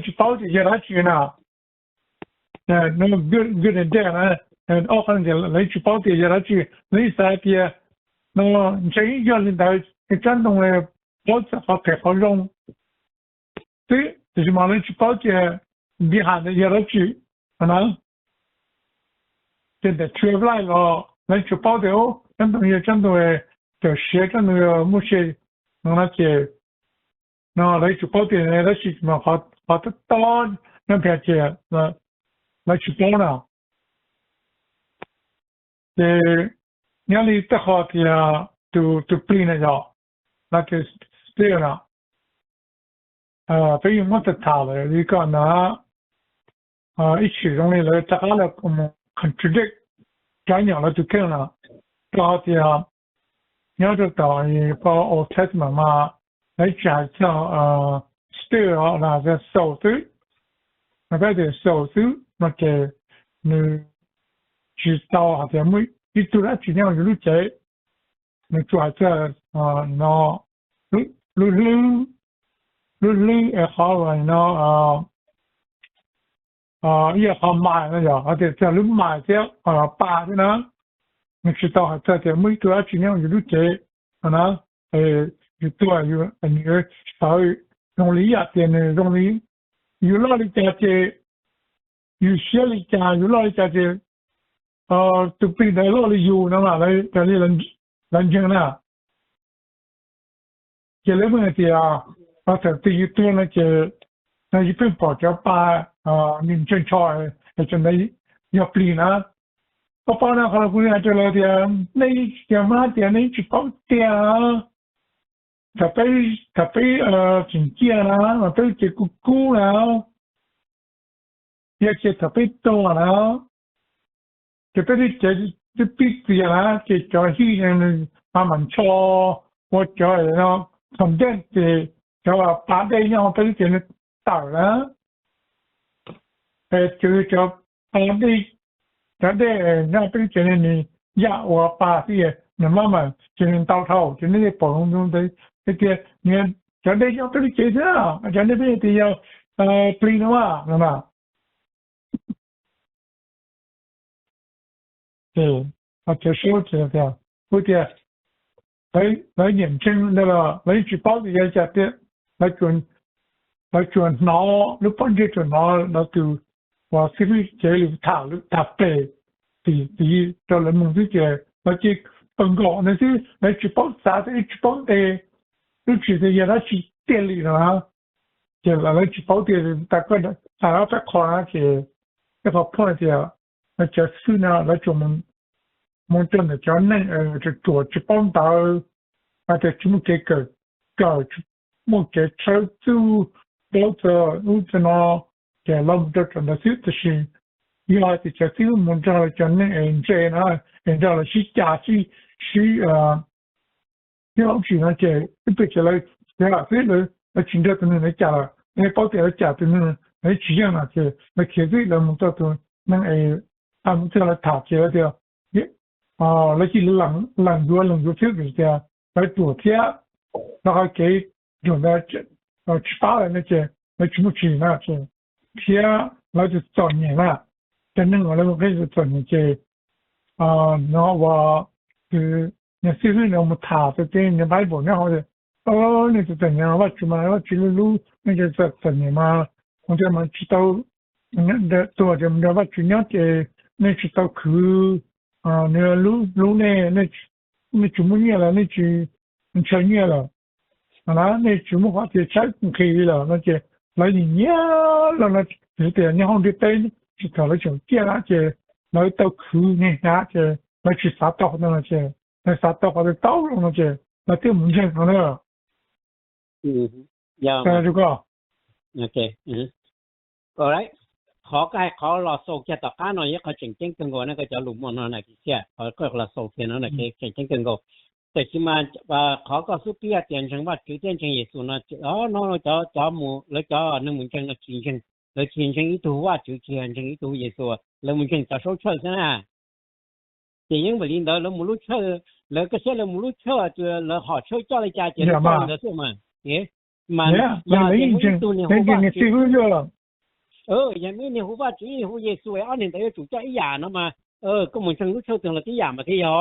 去包的叫他去呢，那good的呢。哦，反正来去包点，来去来啥的，那么你这一家人在转动的包子好配好用，对，就是嘛来去包点，你喊的也来去，可能现在出来了，来去包的哦，转动的就写着那个某些那些，那来去包点来去什么好的到那边去来去包了。nhà đi tất họ thì từ pin này rồi là cái spare là bây giờ mất thảo rồi đi còn nó ít sử dụng này là tất cả là cũng contradict cái nhỏ là từ kia là đó thì nhớ được đó thì có Old Testament mà lấy trả cho spare là cái sầu thứ那个的手术那个知道好像没一度那尽量路在那做这那路也好了也好买那个，而且在路买这把的呢，你知道好像在没度那尽量路在那有多有你稍微容易一点的容易。有哪里家的，有些里家有哪里家的，都被在哪里有那嘛来在里人情呢？这里问题啊，这对于多那一般保障把民政超就那要不呢？我把那好了姑娘这来的，那干嘛的？那去保的。tapi chính kia là tới cái cú nào ya cái tapi to là cái cái biết gì là cái cho hi nên mà mình cho một cho nó không đến thì cho ba đây nhau tới cái nó tạo là cho ba đây cho đây nó tới cái này ya và ba thì nó mà cho nên tao thâu cho nên bỏ lông trong đấy cái nghe cho đây nhau tới cái thế nào cho nên bây thì pin nó mà thì cái số thì theo bây giờ lấy nhận chứng đó là lấy chỉ bảo thì cái cái lấy chuẩn nó lúc bắt đầu chuẩn nó từ và xử lý cái lúc thảo bề thì cho lấy một cái nó chỉ bằng gỗ nó chứ lấy chỉ bảo giá thì chỉ bảo để lúc chỉ thì nó chỉ tiền lý nó thì là lấy chỉ bảo thì ta có nó phải khó cái học point thì nó chỉ xử nó lấy chuẩn muốn真的叫能就做去帮到，或者怎么搞么给车主到这路子呢，给老母的真的是就是要的就是我们这叫能这呢，这了是假是要去那些一辈子来对啊，所以来请这的人来讲了，那包点来讲的人来取样那些来开始了我们这都能他们这来讨价的。lấy chỉ lần vừa trước thì phải tuổi thế nó cái dùng để chỉ bảo là nó chỉ một chỉ là chỉ thế nó chỉ chọn nhẹ là cho nên là nó cái chọn nhẹ cái nó và cái nhà sư phụ nó một thả cái tên nhà bài bản nó họ thì nó chỉ chọn nhẹ là nó chỉ lưu nó chỉ chọn nhẹ mà không cho mà chỉ tao để tôi cho mình nó chỉ nhớ cái nó chỉ tao cứ那路呢，那怎么念了？那就全念了，那怎么话就全可以了？那就来你念了，那是的，然后就带就搞了种电那些，来到苦呢那些，来去杀到那些，来杀到或者道路那些，那对门前看了。这个。OK，alright。khó cái khó là sâu kia tất cả nó có chỉnh chỉnh từng cái nó cái cho lùm nó này kia có là sâu kia nó là cái chỉnh chỉnh từng cáiแต่ที่มาเขาก็สุดที่เตียนจังว่าจุดเตียนจังเยซูนะnó cho mu แล้วchoนึงมันจังก็จริงๆแล้วจริงๆอีตัวว่าจุดเตียนจังอีตัวเยซูแล้วมันจังจะโชว์ช่วยซะนะแต่ยังไม่ลินเดอแล้วมูรู้ช่วยแล้วก็เชื่อแล้วมูรู้ช่วยจะแล้วหอช่วยเจ้าเลยจ่าเจริญก่อนแล้วใช่ไหมมันยังตัวเนี่ยยังซื้อเยอะอย่างนี้เนี่ยหูว่าจีหูเยซูอันนี้แต่จุดใจอย่างนะมาก็มันจังรู้เชื่อถึงละที่อย่างมาที่หอ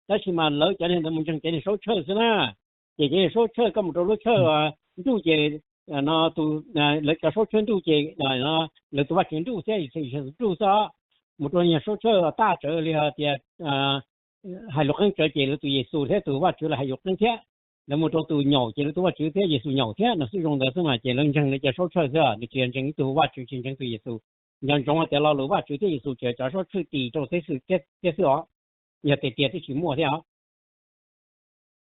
แล้วชิมันแล้วจะเนี่ยมันจังจะโชว์เชื่อใช่ไหมจะโชว์เชื่อก็มันรู้เชื่อดูเจnó tu lấy cả số chuyến tu chế nó lấy tu bắt chuyến tu sẽ tu sao một đôi nhà số chơi ta trở liền thì hai lúc anh trở chế là tu Giêsu thế tu bắt chuyến là hai lúc anh thế là một đôi tu nhỏ chế là tu bắt chuyến thế Giêsu nhỏ thế nó sử dụng được mà chế lần chân lấy cả số chơi thế thì chuyện chân tu bắt chuyến chân tu Giêsu nhưng trong cái là lúc bắt chuyến thế Giêsu chế cả số chơi tỷ trong thế sự thế sự đó nhà tiền tiền thì chỉ mua theo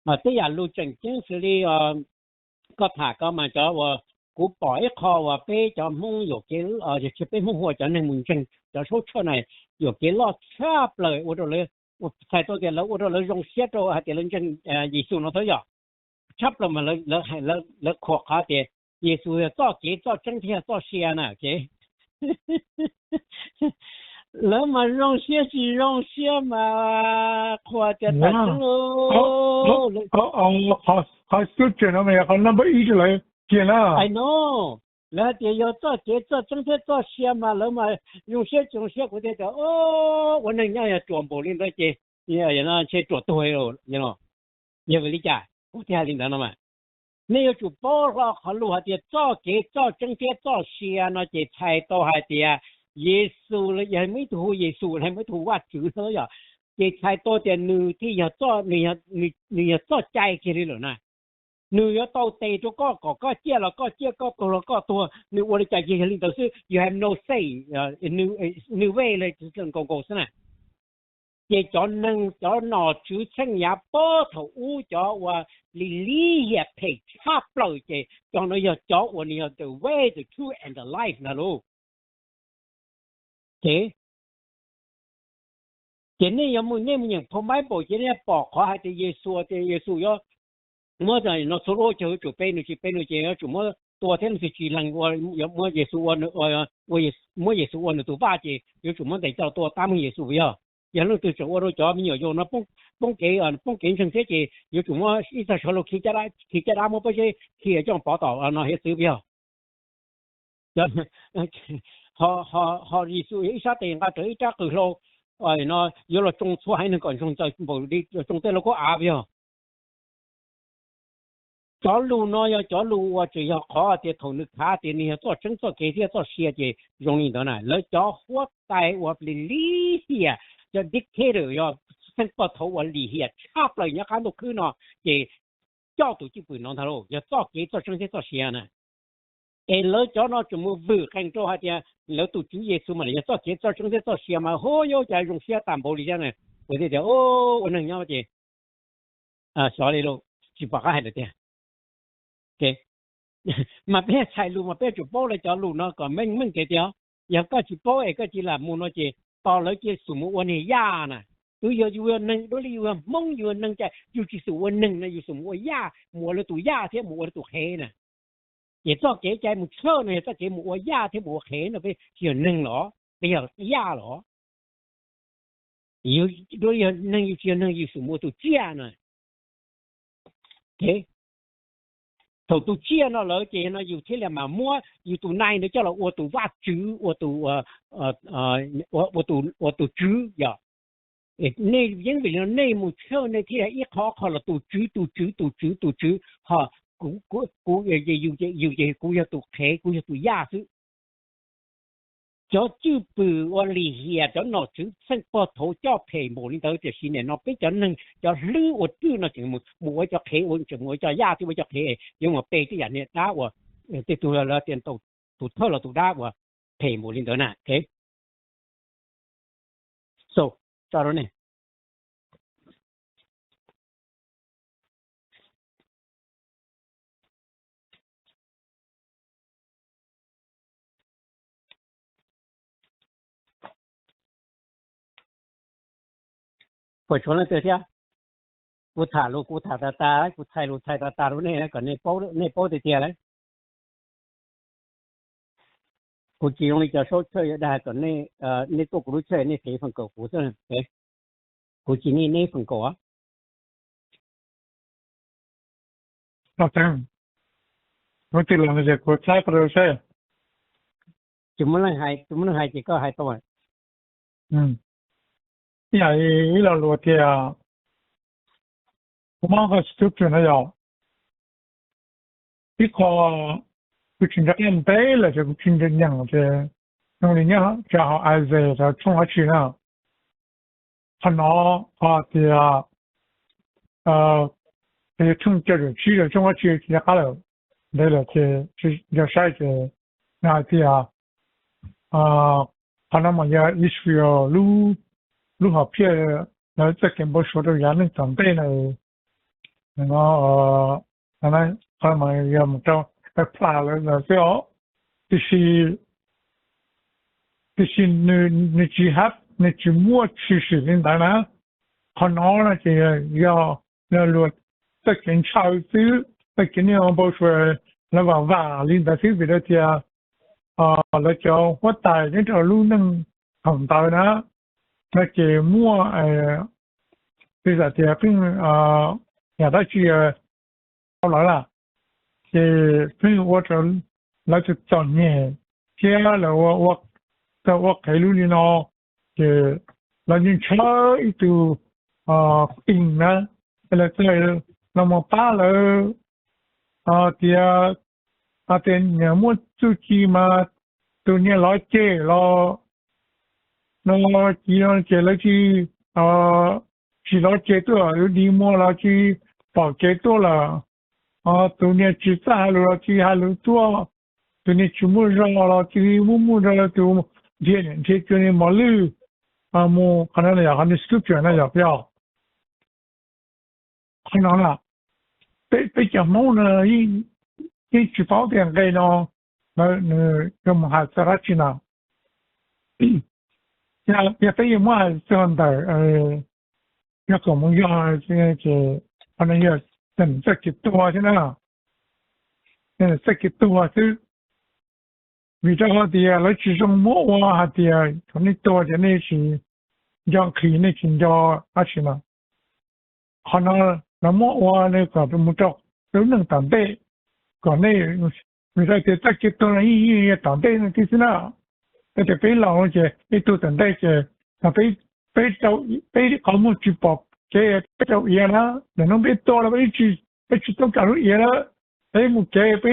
mà tới giờ lưu trình chính xử lý có thả có mà cho cú bỏ ít kho và bé cho mông有cái就被mông或者那门证就说出来有个老差不了我这里我才多点了我这里用写着还得认真艺术那都要差不了嘛了可卡的艺术要做给做整天做些呢给了嘛用些是用些嘛或者太多好就见了没有？好那么一直来见了。I know。แล้วเดี๋ยว做节做整天做些嘛，แล้ว嘛用些种些我得我那样也做不灵的节，也那些做对了，你会理解？我听领导了嘛？你要做包了，好路还得做节做整天做些那些菜都还得耶稣了，也没图耶稣，还没图我主了呀，这菜多点女的要做，你要做ใจ起来了呢。你要到地就個接了個接個多了個多，你我的解決領導是 you have no say你為了這種個是呢，也就能就拿出成也波頭烏咗話你理也配差不多嘅，將來要找我你要 the way the truth and the life 那咯，嘅，今年有冇人同埋部今年報考係耶穌要。我在那时候就背那些要怎么多天是去让我也是我也是我的都巴结有怎么得叫多他们也是不要然后就是我都叫没有用那崩给成这些有怎么一直上路去家啦么不是去这样报道那些指标好意思一下电话这一家去路那有了种出还能赶上在某地种在那个阿标找路呢要找路我只要好的头脑卡的你要做整做给些做些的容易的呢来找活带我的理解就 dictator 要生活头我理解差不了人家看到去呢也角度就不能他喽要做给做整些做些呢来找呢怎么不看做下的来都主耶稣嘛要做给做整些做些嘛好要在用些担保里呢我就讲我能要的小的喽就把还得的cái mà bé xài luôn mà bé chụp bố lại cho luôn nó còn mình cái điều giờ có chụp bố ấy có chỉ là mua nó chỉ to lấy cái số mua quân này ya nè tôi giờ vừa nâng đối với mong vừa nâng chạy dù chỉ số quân nâng là dù số mua ya mua là tụi ya thế mua là tụi hè nè để cho cái chạy một số này ta chỉ mua ya thế mua hè nó phải chỉ nâng nó bây giờ ya nó yêu đối với nâng yêu chỉ nâng yêu số mua tụi chia nè thế头都接那了解呢，有些人嘛摸，有都奈呢叫了我都挖猪，我都我都猪呀，那因为呢内幕车那天一考了都猪，哈，古也古要都开，古要都压死。cho chữ bự và lì hiệp cho nó chữ sinh bờ thổ cho phê mồ lên tới thì xin nó biết cho nên cho lư ở chữ nó chỉ một cho phê một chỉ một cho ya thì cho phê nhưng mà phê cái này đã và thì tôi là tiền tụ thơ là tụ đã và phê mồ lên tới nè thế so cho đó này phải cho nó tới thếกูถ่ายรูปกูถ่ายตากูถ่ายรูปตารู้เนี่ยก่อนเนี่ยโป๊ะเตี้ยเลยกูจีนนี่จะโชว์เชยได้ก่อนเนี่ยตัวกูรู้เชยเนี่ยเสียphần cổกูซะเนี่ยกูจีนี่เนี่ยphần cổ á nó chỉ là cái của trái phải rồi chúng mình hay chỉ có hai tuổi ya ý là luật thì cũng có sự kiện này rồi cái kho cái chuyện đó em bé là cái chuyện đó nhận thì trong này nhá cho họ ai về cho trong họ chuyện nào nó thì thì trong cái chuyện là trong họ chuyện thì cả rồi đây là cái sai cái này thì nó mà ya issue lúc học phía 那这根本说的原来长辈呢，那他们要么着怕了那叫就是你去哈你去摸去是领导呢，可能呢就要落这根草子，这根你我不说那话领导是为了家那叫我带那条路能红到呢，那就摸bây giờ thì cái nhà đó chỉ sau đó là thì cái tôi cho là cho chọn nhẹ thế là tôi cái lúc nó thì là những chơi từ tình đó là chơi là một ba là thì tiền nhà mua chú chi mà từ nhà lo chơi nó chỉ nó chơi là chỉ chỉ lo chế độ rồi đi mua là chỉ bảo chế độ là tụi này chỉ trả rồi chỉ hai mươi tuổi tụi này chỉ mua rau là chỉ mua rau là tụi tụi này mà lưu mua cái này là cái súp chuyện này là bao cái nào là bây giờ mua là chỉ bảo tiền cái nó cái mà hạt ra chỉ nào ya bây giờ mua xong rồi要我们要可能要等这个多现在了，这个多是为这个的来其中莫话的，可能多的那是要可以那请叫阿什么，可能那莫话那个不木照都能当对，国内为这个这个多人也当对那就是那，这个被老些一都当对些，那被เขาหมดจีบแกไปเจ้าเอียนะเดี๋ยวน้องไปตัวแล้วไปจีต้องการรู้เอียแล้วไปหมู่แกไป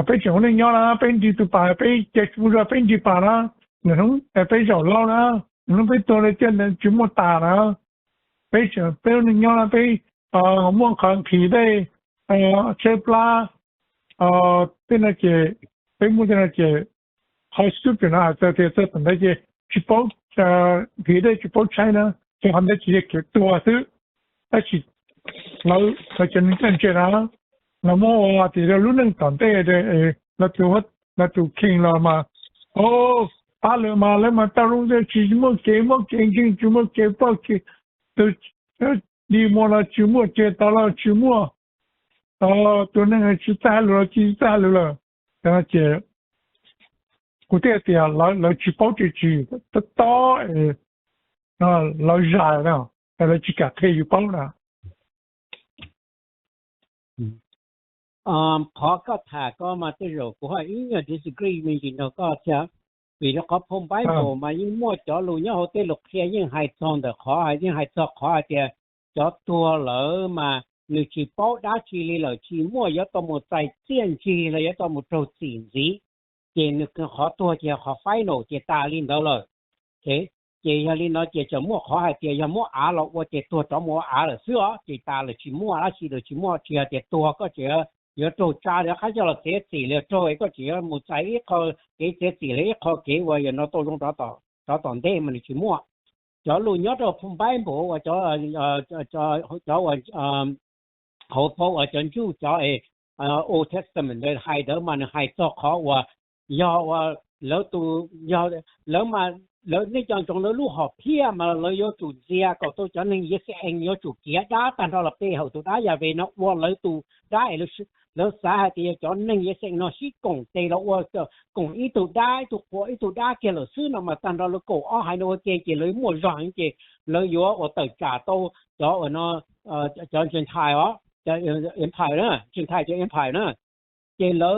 ไปเจ้าเนี่ยนะไปจีตุป่าไปเจ็ดบุรุษไปจีป่านะเดี๋ยวน้องไปเจ้าเล่านะน้องไปตัวเลยเจ้าเนี่ยจีหมดตานะไปเจ้าไปเนี่ยนะไปม่วงขังผีได้เชฟปลาเป็นอะไรไปมุ่งอะไรเขาสุดนะแต่เป็นอะไรจีบผีได้จีบใช่นะ就很多企业给多是，而且老真正确啦，那么我哋嘅路能當地嘅那就傾啦嘛，打了嘛，那麼大陸嘅什麼給什麼給包給，都你摸了什麼接到了什麼，都那個去摘了，然後就古代的老去包住得到老dài nào, là chỉ cả thuê bao nào. เขาก็ถาก็มาที่เราก็ว่าอย่าง disagree มีจริงเราก็จะvì nó có phong bái bộ mà những mua cho lùi nhau họ tới lục xe những hai tròn được khó hay những hai tròn khó thì cho tua lỡ mà người chỉ bảo đá chỉ li lỡ chỉ mua yếu tố một tài tiền chỉ là yếu tố một trâu tiền gì thì nó khó tua thì khó phái nổ thì ta lên đâu rồi thế chị hay lên nói chị cho mua khó hay chị cho mua á lộc và chị tua cho mua á là sữa chị ta là chỉ mua á chỉ mua chị tua có chị有做家的，还叫了这治疗做一个只要冇在一个给这治疗一个给我人都用找当地嘛你去摸，找路鸟做碰摆布或者找我好多我真就找Old Testament 的海德嘛你海做好我要我老都要老嘛老你讲中了路好偏嘛老有主家个都叫你一些人有主家打但到了背后都打也为那我老都打也是แล้วสาเหตุจอนนึงยังเสงนอชิกงเตลว่าก็กงอีตัวได้ตัวพออีตัวได้เกลซื้อนมาตันเราโกอ้อหายโนเจเลยมั่วร้างเจเลยอยู่ว่าเติร์จ่าโตจ่อเนาะจอนเชียงไทยอ๋อจะเอ็มไพร์นะเชียงไทยจะเอ็มไพร์นะเจแล้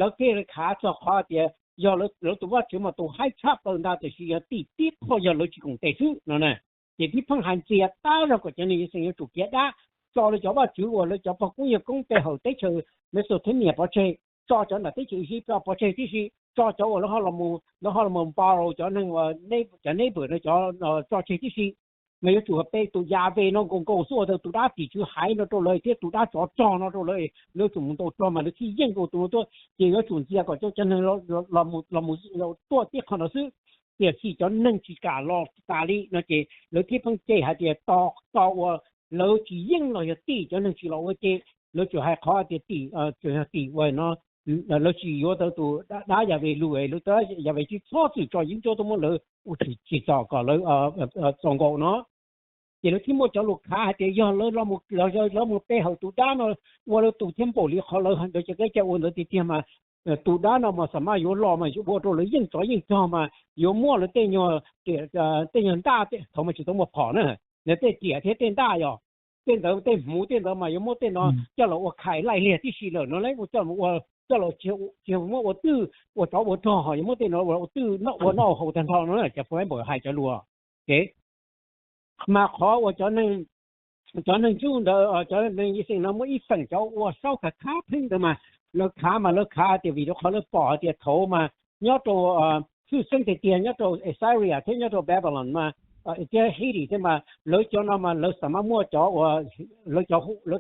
วเกลขาจะคอเดียยอแล้วตัวว่าถึงมาตัวให้ชอบตัวน่าจะชีตีพอยอเลยชิกงเตซื้อนั่นน่ะเจที่พังหันเจียต้าเราก็จะนี่เสงจุกเจียได้cho nó cho bà chủ và nó cho bà cũng như công ty hậu tế trừ mấy số thế nghiệp bảo chơi cho là tế trừ gì cho bảo chơi tí gì cho nó họ là một bao cho nên nên bữa nó cho chơi tí gì mấy cái chủ hợp tế tụ gia về nó cũng cầu số tụ đã tỷ chữ hải nó cho lời thế tụ đã cho nó cho lời nó chúng tôi cho mà nó khi yên của tụ tôi chỉ có chuẩn gì còn cho nên nó là một tua tiếc họ nó xứ địa气叫能去干咯，打理那些楼梯碰这还得到我楼梯硬了要地就能去了我这楼就还好点地就是地位呢。楼梯有的都哪也为路诶，路得也为去操作做研究都么楼，我去找个楼中国呢。thì nó thiếu một chỗ lục khá thì do nó một bé hậu tụ đá nó qua nó tụ thêm bộ lý họ lợi hơn để cho cái cháu nó thì tiêm mà tụ đá nó mà sao mà yếu lo mà yếu bộ đồ lấy yên cho mà yếu mua nó tên nhau tên nhân đa tên thôi mà chỉ tao một phỏ nữa nếu tên trẻ thế tên đa rồi tên mũ tên đó mà yếu mua tên nó cho nó khai lại liệtที่สี่เลยnó lấy cho nó chiều mua我tư我找我做好有没tên nó我tư nó我闹后头头nóจะphải bỏ hai cho lùa okay mà khó của cho nên chung đó cho nên như thế nó mỗi phần cho của sau cả khá拼的嘛nó khá thì vì nó khó nó bỏ thì thấu mà nhớ đồ sự sinh thì tiền nhớ đồ Assyria thế nhớ đồ Babylon mà cái Haiti thế mà lỡ cho nó mà lỡ sao mà mua cho lỡ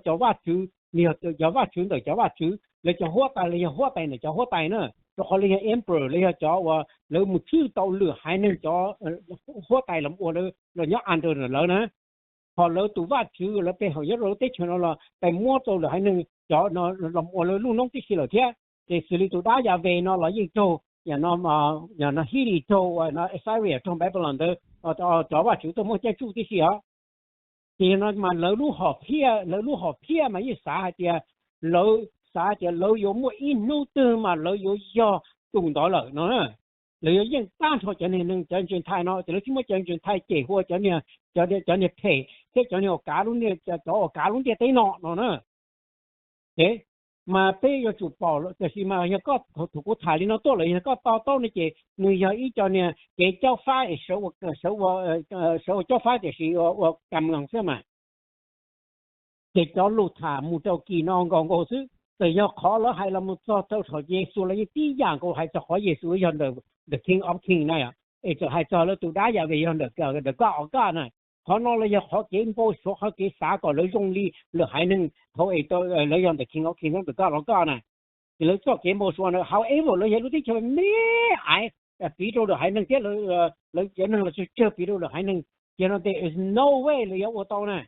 cho vắt chữ nhiều cho vắt chữ rồi cho vắt chữ lỡ cho hóa tài này cho hóa tài nữa cho họ lấy emperor lấy cho lỡ một chữ tàu lửa hai nên cho hóa tài làm của lỡ nhớ ăn được lỡ nữa họ lỡ tụ vắt chữ lỡไปhọ nhớ rồi tết cho nó là ไปmua tàu lửa hai nên cho nó làm của lỡ luôn nông tí xí lỡ thế thì xử lý tụ đá nhà về nó là gì cho nhà nó Haiti cho nó Assyria trong Babylon đó cho vắt chữ tôi mua chơi chú tí xí á thì nó mà lỡ lũ họ phía mà như xã thì lỡ xã thì lỡ有么一弄的嘛lỡ有要动到了nó lỡ有人单头cho nên cho chuyện thay nó thì nó chỉ mới cho chuyện thay chế或cho nên pay thế cho nên cả luôn này cho cả luôn cái nó nữa thế mà bây giờ chụp bảo thì mà hiện có thủ của thải nó tốt rồi hiện có to này chị người giờ ý cho nên cái cho phá số cho phá thì cầm lòng xem mà cái cho lụt thả một châu kỳ non còn có thứ từ giờ khó lỡ hay là một cho thọ Giêsu là những tí dạng của hay cho hỏi Giêsu hiện được the King of King này à cho hay cho nó tụ đá giờ về hiện được có này họ nói là giờ họ kiến bộ số họ cái xã có lợi dụng đi lợi hay nên họ ấy tôi lợi dụng the King of King được có này thì lợi cho kiến bộ số nó however lợi dụng lúc cho mấy ai ví dụ được hay nên cái lợi cho nên là chưa ví dụ được hay nên cho nên there is no way lợi dụng tao này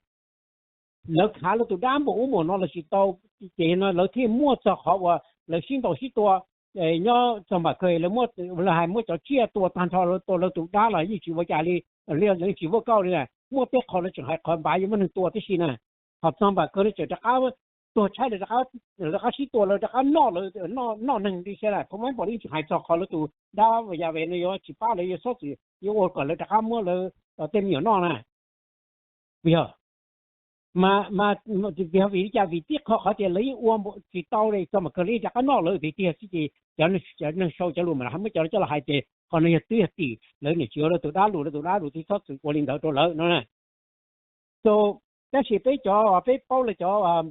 lợi khá là tụ đá bộ nó là chỉ tao chỉ nó lợi thêm mua cho họ và lợi xin tao xinตัวnhớ cho mà cười là mua là hay mua cho chiaตัวtan choตัวlợi tụ đá là như chỉ với家里连chỉ vô cao này mua bé khó là chẳng hay còn bài nhữngตัวที่สินะhọc xong bà cơจะเอาตัวใช้เลยจะเอาชี้ตัวเลยจะเอานอหนึ่งดีใช่ไหมผมไม่บอกที่หายจอคอแล้วตัวดาวอย่าเว้นเลยจีป้าเลยสดสิยังโอ้ก่อนเลยจะเอามั่วเลยเต็มเหนียวนอนะเบี้ยมาเบี้ยวิจารวิธีเขาจะเลยอ้วนจีเต้าเลยก็มาเคยจะเอานอเลยวิธีที่จะนั่งโชว์จะรู้มันทำไม่จะหายใจcòn này tuyệt tỷ lớn này chiếu là tụi đá lù thì thoát sự của linh đạo tôi lớn nó này so cái gì phải cho phải bao là cho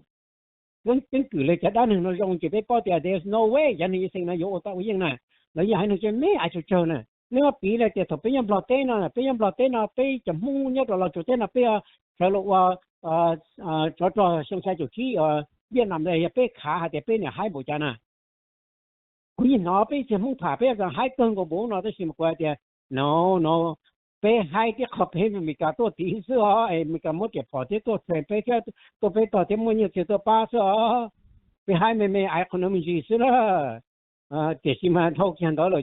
cái cửเลยจะได้หนึ่งเราลงจะไปป้อแต่ there's no way ยันนี่สิ่งนั้นอยู่ตัวยังน่ะแล้วยังให้หนึ่งจะไม่อาจจะเจอน่ะนี่ว่าปีเลยจะถูกไปยังปลอดเต้นน่ะไปยังปลอดเต้นน่ะไปจมูกเนี่ยตัวเราจุดเต้นน่ะไปสรุปว่าจอช่วงใช้จุดที่เวียดนามเลยไปขาแต่ไปเนี่ยหายหมดจ้ะน่ะคุณยินเอาไปจะมุ่งผ่าไปก็หายเกินกว่าบุญเราได้สิมกว่าเดีย no ไปหายที่เขาไปมีการตัวตีเสือมีการมดเก็บพอที่ตัวเสพไปแค่ตัวไปต่อที่มันเนี่ยตัวป้าเสือไปหายไม่ไอคอนมีจีเสือเจ็ดสิบมันเท่ากันต่อเลย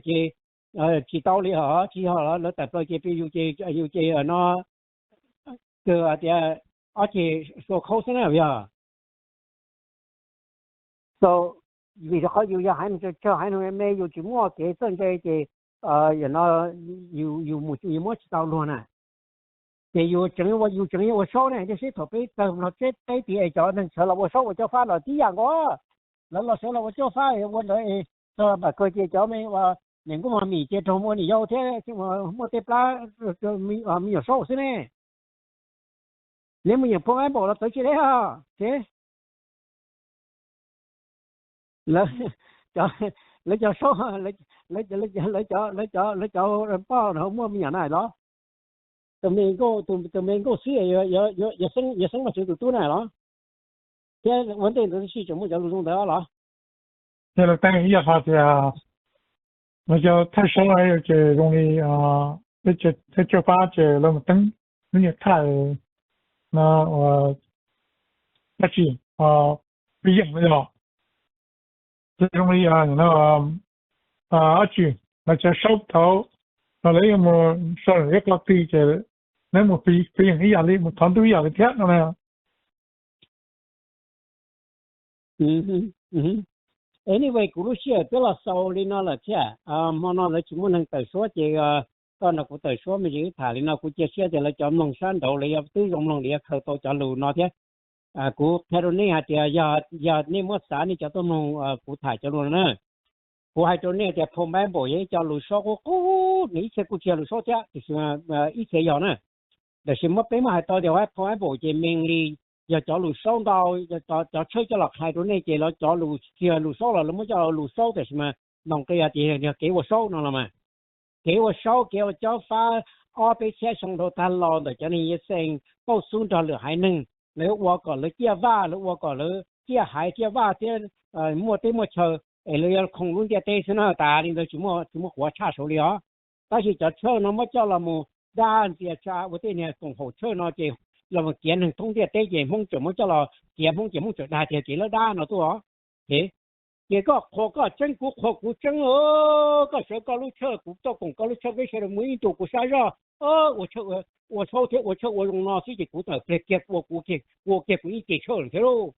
จีเต้าเลยเหรอจีเหรอแล้วแต่ตัวจีไปอยู่จีเนาะเกิดเดียจีโซเขาเสนอเดีย so vì họ yêu hay nó cho hay nó mê yêu chỉ mua cái chân cái nó yêu một yêu mua chỉ tao luôn à thì yêu chẳng yêu số này cái số bị tầm nó chết cái thì cho nên sợ là số cho phá là tí dạng có là sợ là cho phá thì vấn đề cho bà coi chơi cho mấy và những cái mà mì chơi trong mua thì yêu thế chứ mà mua tép lá mì ở số thế này nếu mà nhiều phong ai bỏ là tới chơi đấy ha thế lấy cho số lấy cho bao nó không mua nhà này đó tụi mình có suy giờ sống mà chịu tụi này đó cái vấn đề là suy cho mua cho luôn đó đó thế là tăng ý là 那叫太少了，就容易啊，这把这那么等，人家太那那是不一样的了，这容易啊，去那叫手头，那来有么说一个对这，那么不一样的压力，么团队压力天了没Anyway, cú lúc tức là sau lên nó là thế mà nó là chỉ muốn năng tài số thì con nó cũng tài số mình chỉ thả lên nó cũng chia sẻ thì là cho nông sản đầu lấy tư dụng nông địa khởi tàu cho lù nó thế cú theo đó này thì giờ nên mất sản thì cho tôi nông cú thả cho luôn nữa cú hai chỗ này thì phong bán bộ ấy cho lù số cú nghĩ sẽ cú chia lù số thế thì ít sẽ giờ nữa để xem mất bé mà hai tàu thì phải phong bán bộ thì mình đi giờ cho lù sâu đâu giờ cho chơi cho lọt hai đứa này chỉ nó cho lù chia lù sâu là nó mới cho lù sâu thì mà nòng kia thì kế vào sâu nó là mà kế vào sâu kế vào cho pha ở bên xe xong đầu tan lò để cho nên xem bao xuống cho lửa hai nưng nếu qua còn lửa chia va nếu qua còn lửa chia hai chia va chia mua tới mua chờ lửa không luôn chia tê xin nó ta đi rồi chỉ mua quả cha số liao但是就车那么叫了么单些cha我这呢从后车那就là một kiện hàng thông địa tế gì mong chờ mong cho là kiện mong chờ đại thì nó đa nó thôi thế cái có chân của chân có sợ có lúc chơi cũng cho cùng có lúc chơi cái sự mới chủ của sai ra我用那自己股的结我股一结车了，喽，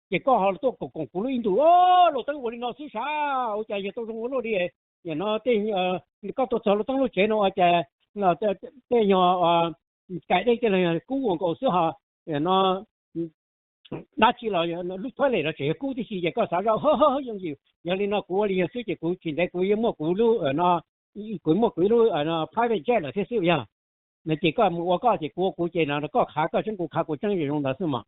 结果好多股印度老等我的那是啥，我家也都是我那的，也那你搞到走了等了钱了，家那这样cái đây cái này cú quần cổ xưa họ nó đã chỉ là lúc thôi này là chỉ cú thì chỉ có sao đâu giống như giờ nên nó cú liền suy chỉ cú chỉ để cú mua cú lúc ở nó cú lúc ở nó private jet là thế siêu ya mà chỉ có我只cú chỉ là nó có khá của chân gì用的是吗？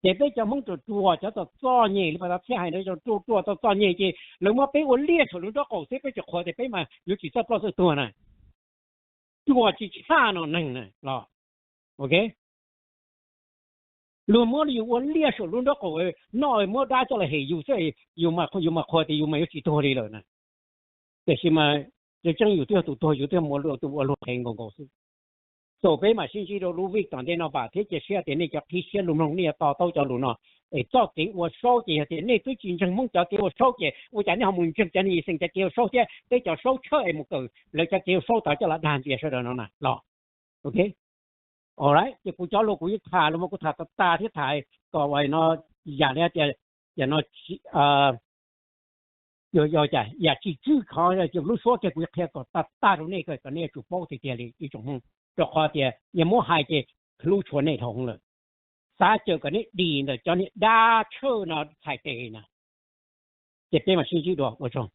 这边叫梦做叫做专业，你把它偏海那种做到专业去，那么被我列出来这狗这边就活的被嘛，尤其这不是多呢。ตัวจีชาโน่นั่นน่ะล่ะโอเคลูมอลีวันเลี้ยสุรุ่นดอกโอ้ยน้อยมอได้จะเลยอยู่ใช่อยู่มาคอยแต่อยู่มาอยู่ที่ตัวเลยเลยนะแต่是嘛就真有多有点我路平公司所以嘛星期六路尾当天那把这些些的那个这些路弄呢到就路呢早给我收的的那最近正梦就给我收的我讲你好门正讲你现在给我收的这叫收车也没够人家给我收到就了单解释的了呢咯 OK alright 就不叫路กูถ่ายแล้วมันกูถ่ายตาที่ถ่ายก็ไว้เนาะอย่างเนี้ยจะเนาะ要在也去思考的，就如说这个开个大陆那个那主包的这里一种这话的也没害的路出那通了，啥这个呢理呢叫你拉车呢才对呢，这边嘛信息多我说。